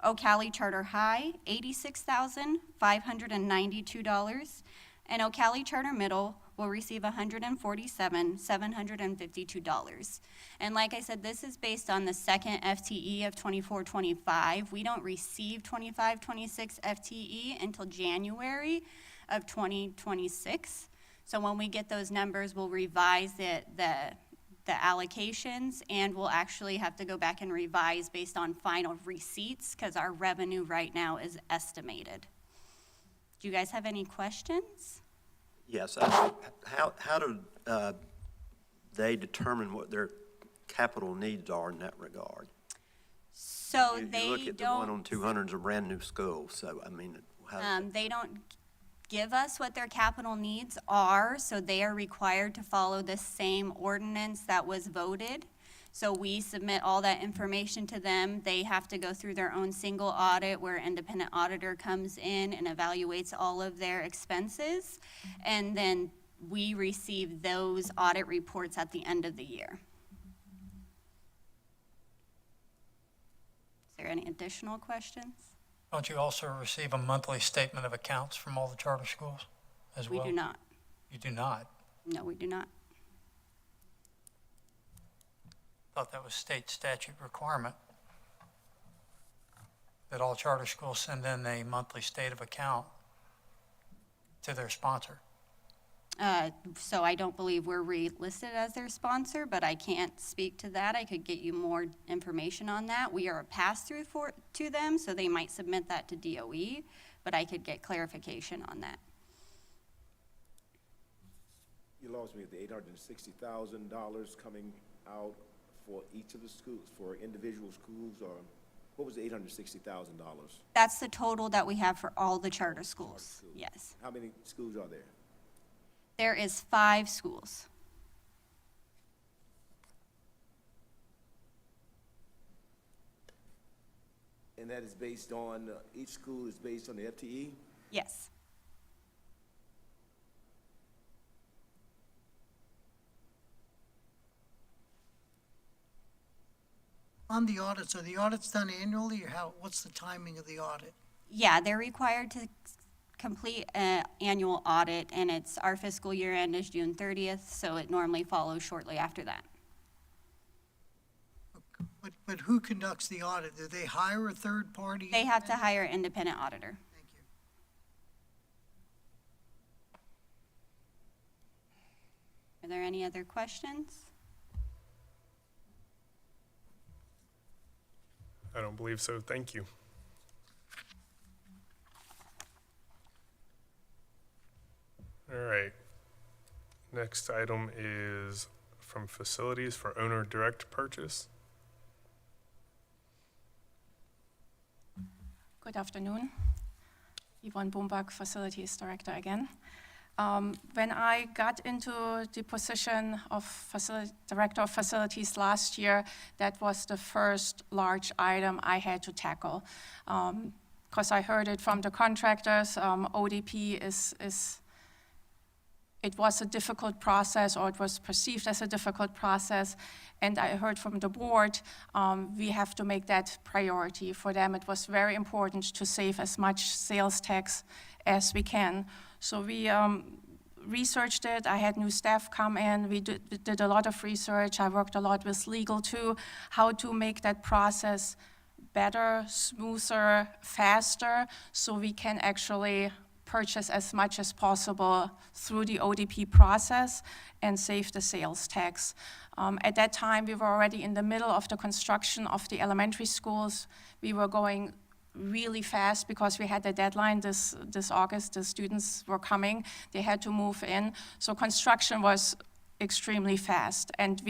Ocala Charter High, $86,592. And Ocala Charter Middle will receive $147,752. And like I said, this is based on the second FTE of 24-25. We don't receive 25-26 FTE until January of 2026. So when we get those numbers, we'll revise the allocations, and we'll actually have to go back and revise based on final receipts because our revenue right now is estimated. Do you guys have any questions?
Yes, how do they determine what their capital needs are in that regard?
So
You
they
look at the one
don't,
on 200 is a brand-new school, so, I mean, how,
they don't give us what their capital needs are, so they are required to follow the same ordinance that was voted. So we submit all that information to them. They have to go through their own single audit where an independent auditor comes in and evaluates all of their expenses. And then we receive those audit reports at the end of the year. Is there any additional questions?
Don't you also receive a monthly statement of accounts from all the charter schools as
We
well?
do not.
You do not?
No, we do not.
Thought that was state statute requirement, that all charter schools send in a monthly state of account to their sponsor.
So I don't believe we're relisted as their sponsor, but I can't speak to that. I could get you more information on that. We are a pass-through to them, so they might submit that to DOE, but I could get clarification on that.
You lost me at the $860,000 coming out for each of the schools, for individual schools, or what was the $860,000?
That's the total that we have for all the charter schools, yes.
How many schools are there?
There is 5 schools.
And that is based on, each school is based on the FTE?
Yes.
On the audits, are the audits done annually, or what's the timing of the audit?
Yeah, they're required to complete an annual audit, and our fiscal year end is June 30th, so it normally follows shortly after that.
But who conducts the audit? Do they hire a third party?
They have to hire an independent auditor.
Thank you.
Are there any other questions?
I don't believe so. Thank you. All right. Next item is from facilities for owner direct purchase.
Good afternoon. Yvonne Bumbach, Facilities Director again. When I got into the position of Director of Facilities last year, that was the first large item I had to tackle. Because I heard it from the contractors, ODP it was a difficult process, or it was perceived as a difficult process, and I heard from the board, we have to make that priority. For them, it was very important to save as much sales tax as we can. So we researched it. I had new staff come in. We did a lot of research. I worked a lot with legal too, how to make that process better, smoother, faster, so we can actually purchase as much as possible through the ODP process and save the sales tax. At that time, we were already in the middle of the construction of the elementary schools. We were going really fast because we had the deadline this August. The students were coming. They had to move in. So construction was extremely fast, and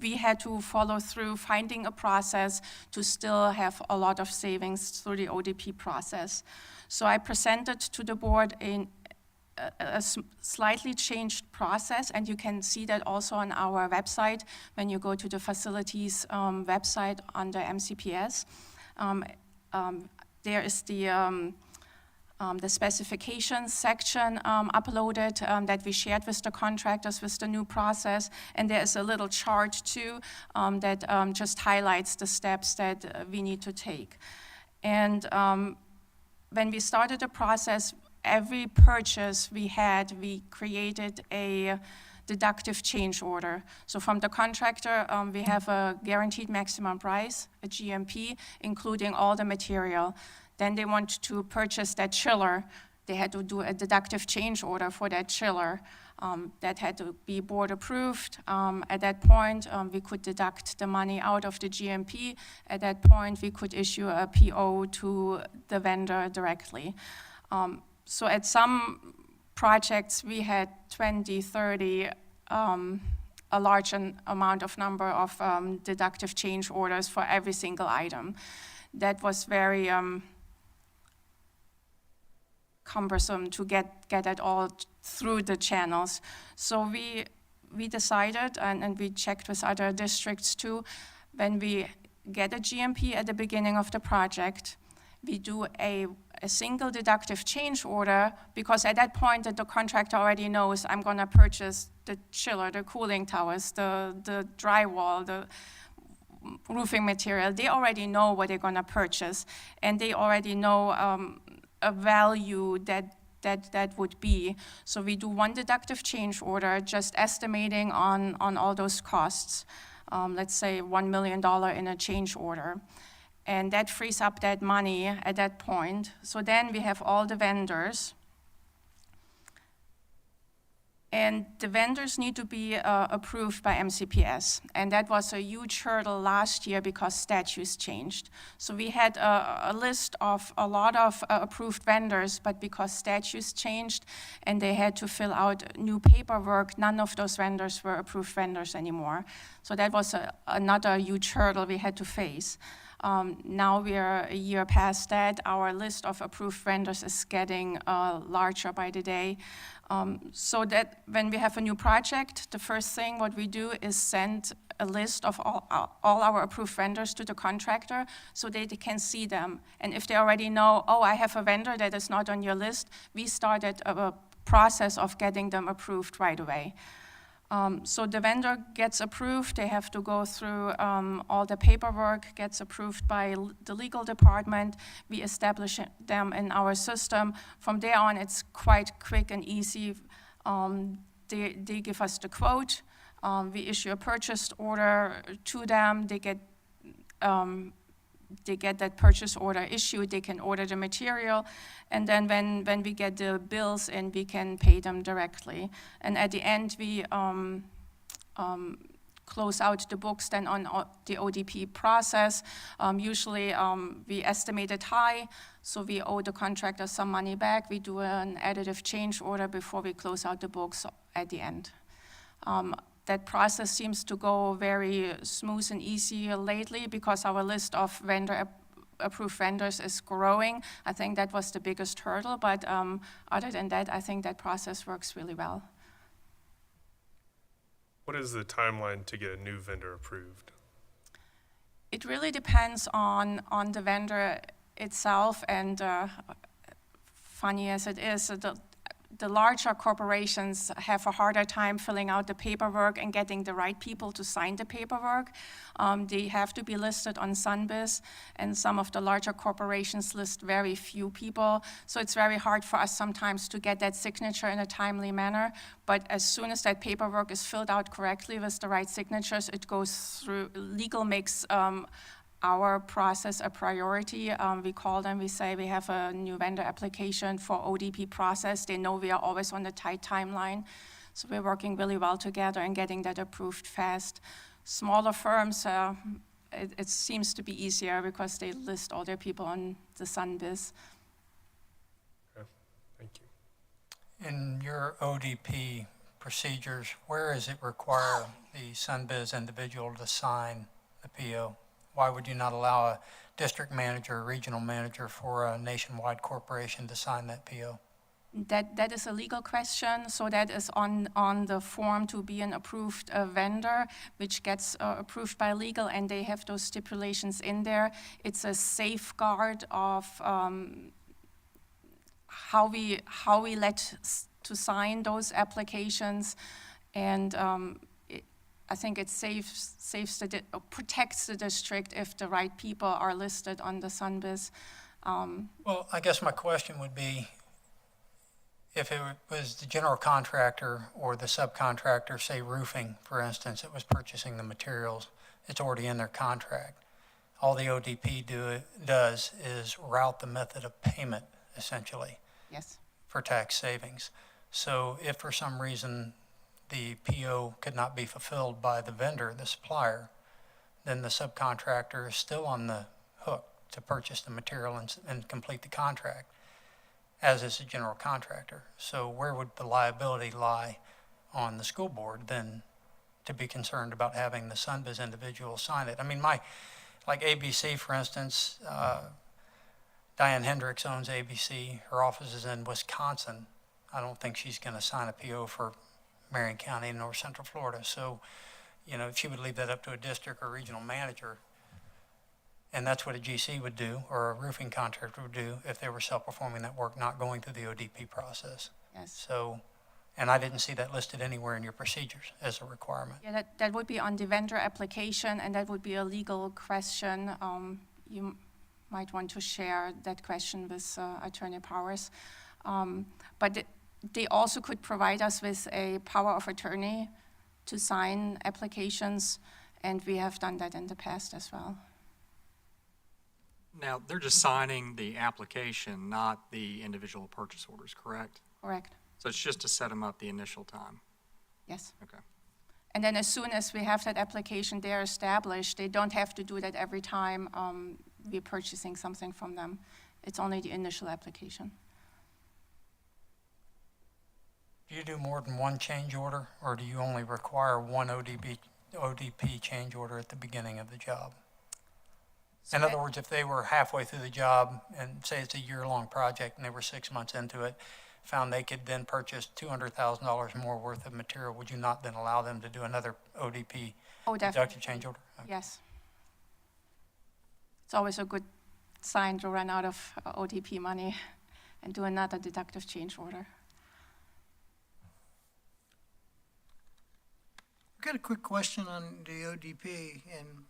we had to follow through finding a process to still have a lot of savings through the ODP process. So I presented to the board a slightly changed process, and you can see that also on our website when you go to the facilities website under MCPS. There is the specifications section uploaded that we shared with the contractors with the new process, and there is a little chart too that just highlights the steps that we need to take. And when we started the process, every purchase we created a deductive change order. So from the contractor, we have a guaranteed maximum price, a GMP, including all the material. Then they want to purchase that chiller. They had to do a deductive change order for that chiller. That had to be board approved. At that point, we could deduct the money out of the GMP. At that point, we could issue a PO to the vendor directly. So at some projects, we had 20, 30, a large amount of number of deductive change orders for every single item. That was very cumbersome to get it all through the channels. So we we decided, and we checked with other districts too, when we get a GMP at the beginning of the project, we do a single deductive change order, because at that point the contractor already knows I'm gonna purchase the chiller, the cooling towers, the drywall, the roofing material. They already know what they're gonna purchase, and they already know a value that would be. So we do one deductive change order, just estimating on all those costs. Let's say $1 million in a change order. And that frees up that money at that point. So then we have all the vendors. And the vendors need to be approved by MCPS. And that was a huge hurdle last year because statutes changed. So we had a list of a lot of approved vendors, but because statutes changed and they had to fill out new paperwork, none of those vendors were approved vendors anymore. So that was another huge hurdle we had to face. Now we are a year past that. Our list of approved vendors is getting larger by the day. So that when we have a new project, the first thing what we do is send a list of all our approved vendors to the contractor so they can see them. And if they already know, oh, I have a vendor that is not on your list, we started a process of getting them approved right away. So the vendor gets approved, they have to go through all the paperwork, gets approved by the legal department, we establish them in our system. From there on, it's quite quick and easy. They give us the quote, we issue a purchase order to them, they get that purchase order issued, they can order the material, and then when we get the bills in, we can pay them directly. And at the end, we close out the books then on the ODP process. Usually, we estimate it high, so we owe the contractor some money back. We do an additive change order before we close out the books at the end. That process seems to go very smooth and easy lately because our list of approved vendors is growing. I think that was the biggest hurdle, but other than that, I think that process works really well.
What is the timeline to get a new vendor approved?
It really depends on the vendor itself, and funny as it is, the larger corporations have a harder time filling out the paperwork and getting the right people to sign the paperwork. They have to be listed on Sunbiz, and some of the larger corporations list very few people. So it's very hard for us sometimes to get that signature in a timely manner. But as soon as that paperwork is filled out correctly with the right signatures, it goes through. Legal makes our process a priority. We call them, we say we have a new vendor application for ODP process. They know we are always on the tight timeline. So we're working really well together and getting that approved fast. Smaller firms, it seems to be easier because they list all their people on the Sunbiz.
Okay, thank you.
In your ODP procedures, where does it require the Sunbiz individual to sign the PO? Why would you not allow a district manager, or regional manager for a nationwide corporation to sign that PO?
That is a legal question, so that is on the form to be an approved vendor, which gets approved by legal, and they have those stipulations in there. It's a safeguard of how we let to sign those applications, and I think it protects the district if the right people are listed on the Sunbiz.
Well, I guess my question would be, if it was the general contractor or the subcontractor, say roofing, for instance, it was purchasing the materials, it's already in their contract. All the ODP does is route the method of payment, essentially.
Yes.
For tax savings. So if for some reason the PO could not be fulfilled by the vendor, the supplier, then the subcontractor is still on the hook to purchase the material and complete the contract, as is the general contractor. So where would the liability lie on the school board then to be concerned about having the Sunbiz individual sign it? I mean, like ABC, for instance, Diane Hendricks owns ABC. Her office is in Wisconsin. I don't think she's going to sign a PO for Marion County and North Central Florida. So, you know, she would leave that up to a district or regional manager. And that's what a GC would do, or a roofing contractor would do, if they were self-performing that work, not going through the ODP process.
Yes.
So, and I didn't see that listed anywhere in your procedures as a requirement.
Yeah, that would be on the vendor application, and that would be a legal question. You might want to share that question with Attorney Powers. But they also could provide us with a power of attorney to sign applications, and we have done that in the past as well.
Now, they're just signing the application, not the individual purchase orders, correct?
Correct.
So it's just to set them up the initial time?
Yes.
Okay.
And then as soon as we have that application there established, they don't have to do that every time we're purchasing something from them. It's only the initial application.
Do you do more than one change order, or do you only require one ODP change order at the beginning of the job? In other words, if they were halfway through the job, and say it's a year-long project, and they were 6 months into it, found they could then purchase $200,000 more worth of material, would you not then allow them to do another ODP
Oh,
deductive
definitely.
change order?
Yes. It's always a good sign to run out of ODP money and do another deductive change order.
I've got a quick question on the ODP, and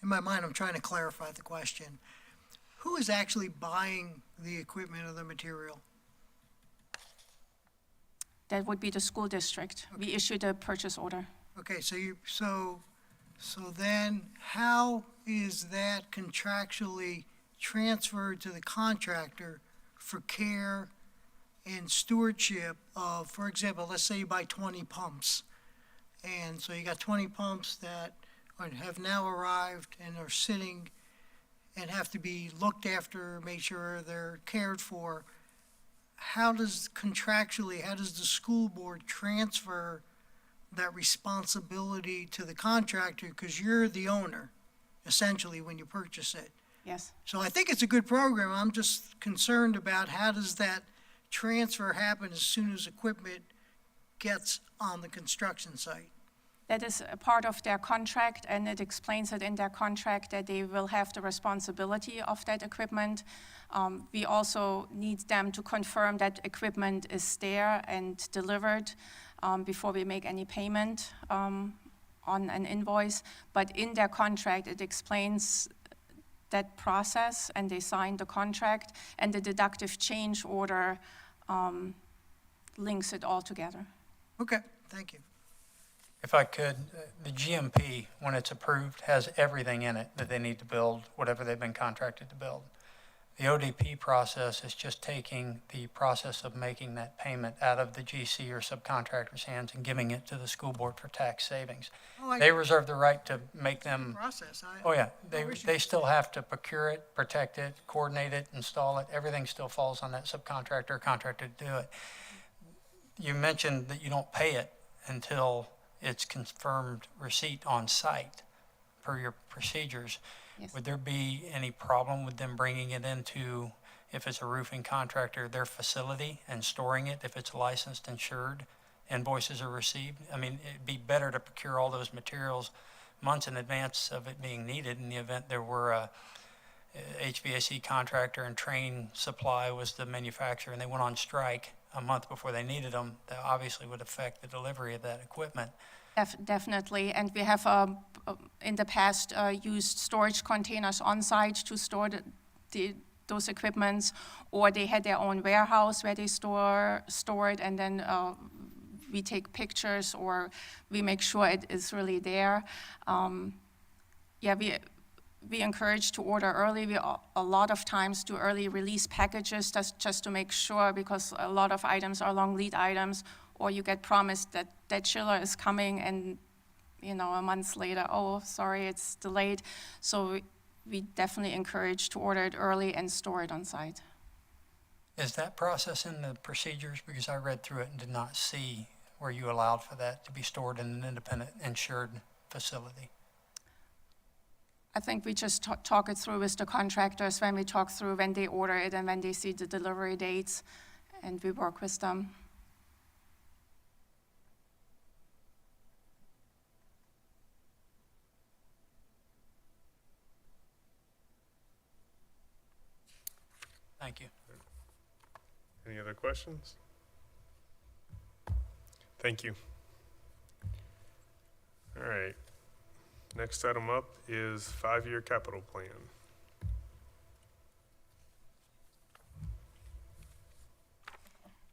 in my mind, I'm trying to clarify the question. Who is actually buying the equipment or the material?
That would be the school district. We issued a purchase order.
Okay, so then how is that contractually transferred to the contractor for care and stewardship of, for example, let's say you buy 20 pumps. And so you got 20 pumps that have now arrived and are sitting and have to be looked after, make sure they're cared for. How does the school board transfer that responsibility to the contractor? Because you're the owner, essentially, when you purchase it.
Yes.
So I think it's a good program. I'm just concerned about how does that transfer happen as soon as equipment gets on the construction site?
That is a part of their contract, and it explains it in their contract that they will have the responsibility of that equipment. We also need them to confirm that equipment is there and delivered before we make any payment on an invoice. But in their contract, it explains that process, and they sign the contract, and the deductive change order links it all together.
Okay, thank you.
If I could, the GMP, when it's approved, has everything in it that they need to build, whatever they've been contracted to build. The ODP process is just taking the process of making that payment out of the GC or subcontractor's hands and giving it to the school board for tax savings. They reserve the right to make them,
Process.
oh yeah, they still have to procure it, protect it, coordinate it, install it. Everything still falls on that subcontractor or contractor to do it. You mentioned that you don't pay it until it's confirmed receipt on site per your procedures.
Yes.
Would there be any problem with them bringing it into, if it's a roofing contractor, their facility and storing it, if it's licensed, insured, invoices are received? I mean, it'd be better to procure all those materials months in advance of it being needed in the event there were a HVAC contractor and Train Supply was the manufacturer and they went on strike a month before they needed them. That obviously would affect the delivery of that equipment.
Definitely, and we have in the past used storage containers on site to store those equipments, or they had their own warehouse where they store it, and then we take pictures or we make sure it is really there. We encourage to order early. We a lot of times do early release packages just to make sure, because a lot of items are long lead items, or you get promised that that chiller is coming and, you know, a month later, oh, sorry, it's delayed. So we definitely encourage to order it early and store it on site.
Is that process in the procedures? Because I read through it and did not see where you allowed for that to be stored in an independent insured facility.
I think we just talk it through with the contractors when we talk through when they order it and when they see the delivery dates, and we work with them.
Thank you.
Any other questions? Thank you. All right. Next item up is five-year capital plan.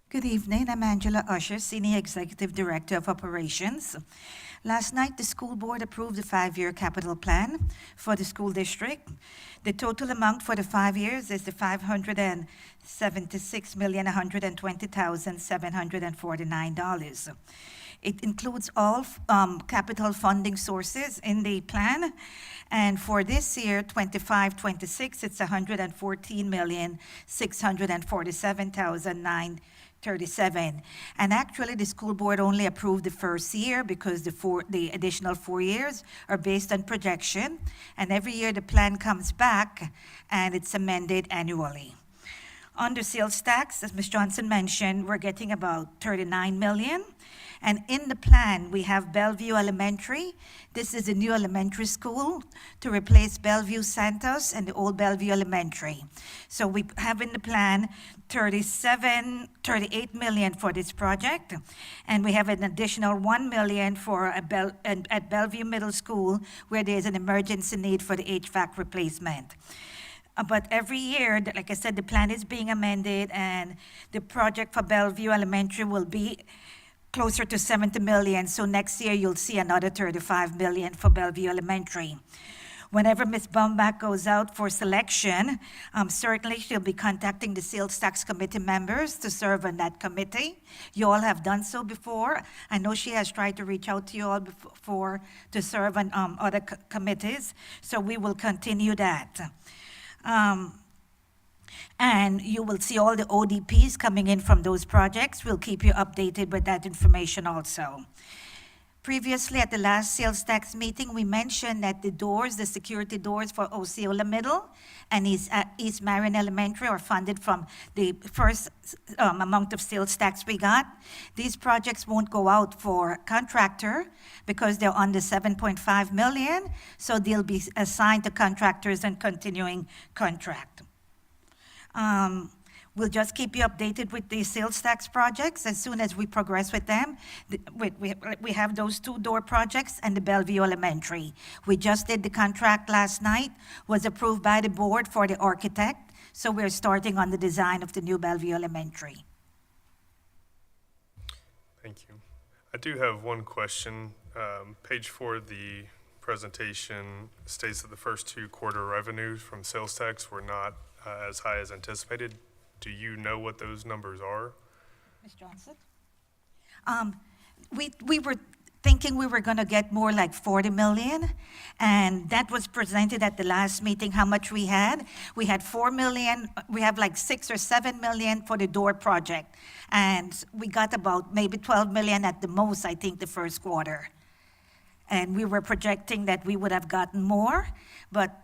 Good evening. I'm Angela Usher, Senior Executive Director of Operations. Last night, the school board approved the five-year capital plan for the school district. The total amount for the 5 years is the $576,120,749. It includes all capital funding sources in the plan. And for this year, 25-26, it's $114,647,937. And actually, the school board only approved the first year because the additional 4 years are based on projection. And every year, the plan comes back and it's amended annually. Under sales tax, as Ms. Johnson mentioned, we're getting about $39 million. And in the plan, we have Bellevue Elementary. This is a new elementary school to replace Bellevue Santos and the old Bellevue Elementary. So we have in the plan $38 million for this project. And we have an additional $1 million for at Bellevue Middle School, where there's an emergency need for the HVAC replacement. But every year, like I said, the plan is being amended, and the project for Bellevue Elementary will be closer to $70 million. So next year, you'll see another $35 million for Bellevue Elementary. Whenever Ms. Bumbach goes out for selection, certainly she'll be contacting the sales tax committee members to serve on that committee. You all have done so before. I know she has tried to reach out to you all before to serve on other committees, so we will continue that. And you will see all the ODPs coming in from those projects. We'll keep you updated with that information also. Previously, at the last sales tax meeting, we mentioned that the security doors for Osceola Middle and East Marion Elementary are funded from the first amount of sales tax we got. These projects won't go out for contractor because they're under $7.5 million, so they'll be assigned to contractors and continuing contract. We'll just keep you updated with the sales tax projects as soon as we progress with them. We have those 2 door projects and the Bellevue Elementary. We just did the contract last night, was approved by the board for the architect, so we're starting on the design of the new Bellevue Elementary.
Thank you. I do have one question. Page 4 of the presentation states that the first 2 quarter revenues from sales tax were not as high as anticipated. Do you know what those numbers are?
Ms. Johnson? We were thinking we were going to get more like $40 million, and that was presented at the last meeting how much we had. We had $4 million. We have like $6 or $7 million for the door project, and we got about maybe $12 million at the most, I think, the first quarter. And we were projecting that we would have gotten more, but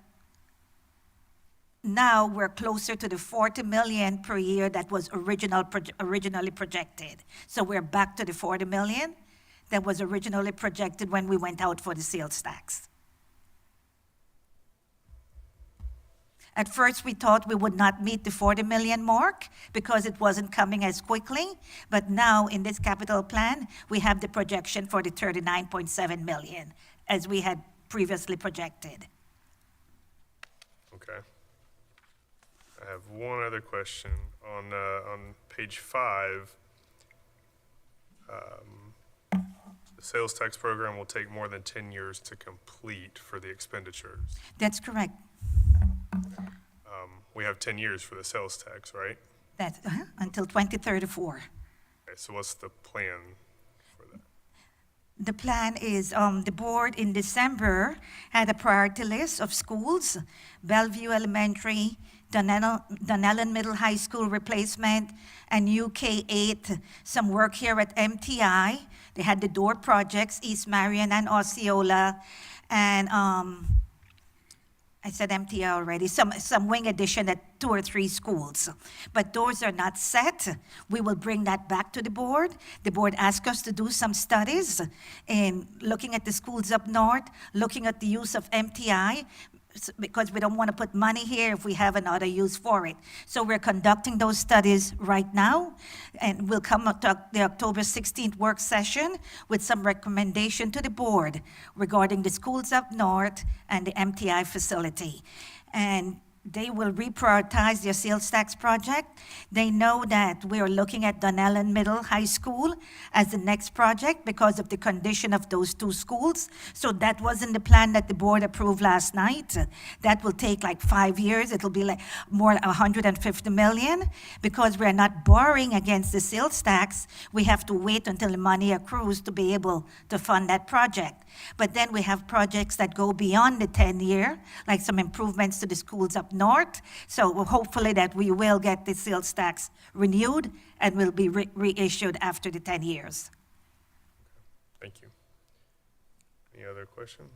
now we're closer to the $40 million per year that was originally projected. So we're back to the $40 million that was originally projected when we went out for the sales tax. At first, we thought we would not meet the $40 million mark because it wasn't coming as quickly. But now, in this capital plan, we have the projection for the $39.7 million, as we had previously projected.
Okay. I have one other question. On page 5, the sales tax program will take more than 10 years to complete for the expenditures.
That's correct.
We have 10 years for the sales tax, right?
That's until 2034.
Okay, so what's the plan for that?
The plan is the board in December had a priority list of schools: Bellevue Elementary, Dunellen Middle High School replacement, and UK8, some work here at MTI. They had the door projects, East Marion and Osceola, and I said MTI already, some wing addition at 2 or 3 schools. But those are not set. We will bring that back to the board. The board asked us to do some studies in looking at the schools up north, looking at the use of MTI, because we don't want to put money here if we have another use for it. So we're conducting those studies right now, and we'll come up to the October 16th work session with some recommendation to the board regarding the schools up north and the MTI facility. And they will reprioritize their sales tax project. They know that we are looking at Dunellen Middle High School as the next project because of the condition of those two schools. So that wasn't the plan that the board approved last night. That will take like 5 years. It'll be like more than 150 million. Because we're not borrowing against the sales tax, we have to wait until the money accrues to be able to fund that project. But then we have projects that go beyond the 10-year, like some improvements to the schools up north. So hopefully that we will get the sales tax renewed and will be reissued after the 10 years.
Thank you. Any other questions?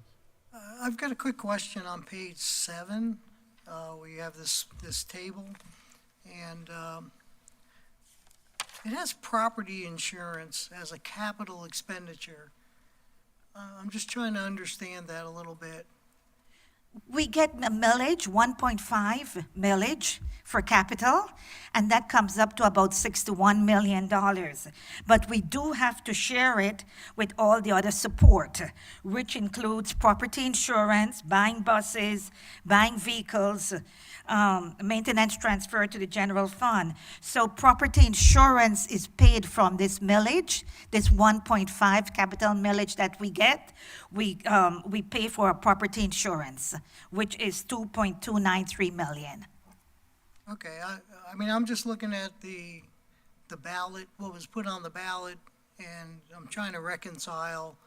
I've got a quick question on page 7. We have this table, and it has property insurance as a capital expenditure. I'm just trying to understand that a little bit.
We get a millage, 1.5 millage for capital, and that comes up to about $61 million. But we do have to share it with all the other support, which includes property insurance, buying buses, buying vehicles, maintenance transfer to the general fund. So property insurance is paid from this millage, this 1.5 capital millage that we get. We pay for our property insurance, which is $2.293 million.
Okay, I mean, I'm just looking at the ballot, what was put on the ballot, and I'm trying to reconcile,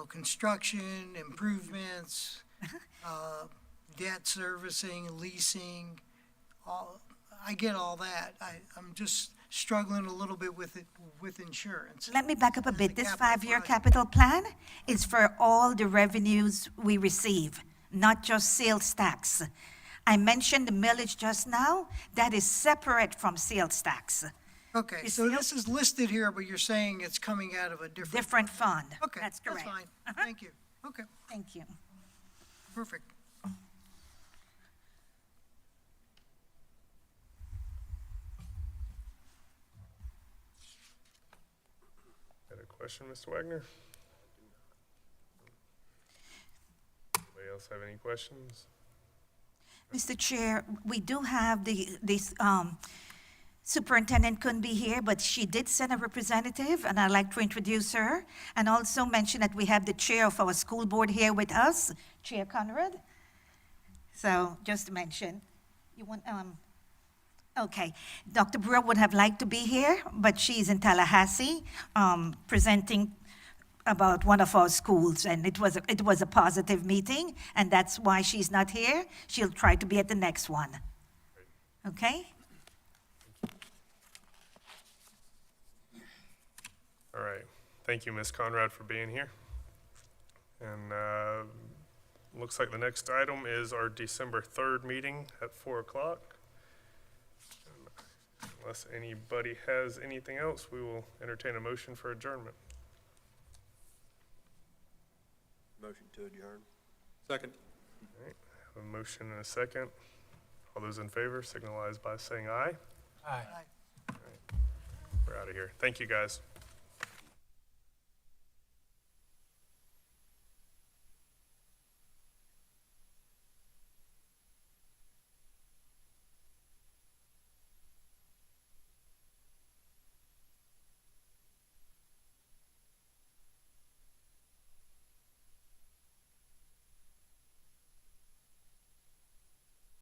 construction, improvements, debt servicing, leasing, I get all that. I'm just struggling a little bit with insurance.
Let me back up a bit.
The
This
capital
5-year
project.
capital plan is for all the revenues we receive, not just sales tax. I mentioned the millage just now. That is separate from sales tax.
Okay,
You
so
see-
this is listed here, but you're saying it's coming out of a different.
Different fund.
Okay,
That's correct.
fine.
Uh-huh.
Thank you. Okay,
Thank you.
perfect.
Got a question, Mr. Wagner? Anybody else have any questions?
Mr. Chair, we do have this superintendent couldn't be here, but she did send a representative, and I'd like to introduce her, and also mention that we have the chair of our school board here with us, Chair Conrad. So just to mention, you want, okay. Dr. Brewer would have liked to be here, but she's in Tallahassee, presenting about one of our schools, and it was a positive meeting, and that's why she's not here. She'll try to be at the next one. Okay?
All right. Thank you, Ms. Conrad, for being here. And looks like the next item is our December 3rd meeting at 4 o'clock. Unless anybody has anything else, we will entertain a motion for adjournment.
Motion to adjourn.
Second.
All right. Have a motion and a second. All those in favor signalize by saying aye.
Aye.
We're out of here. Thank you, guys.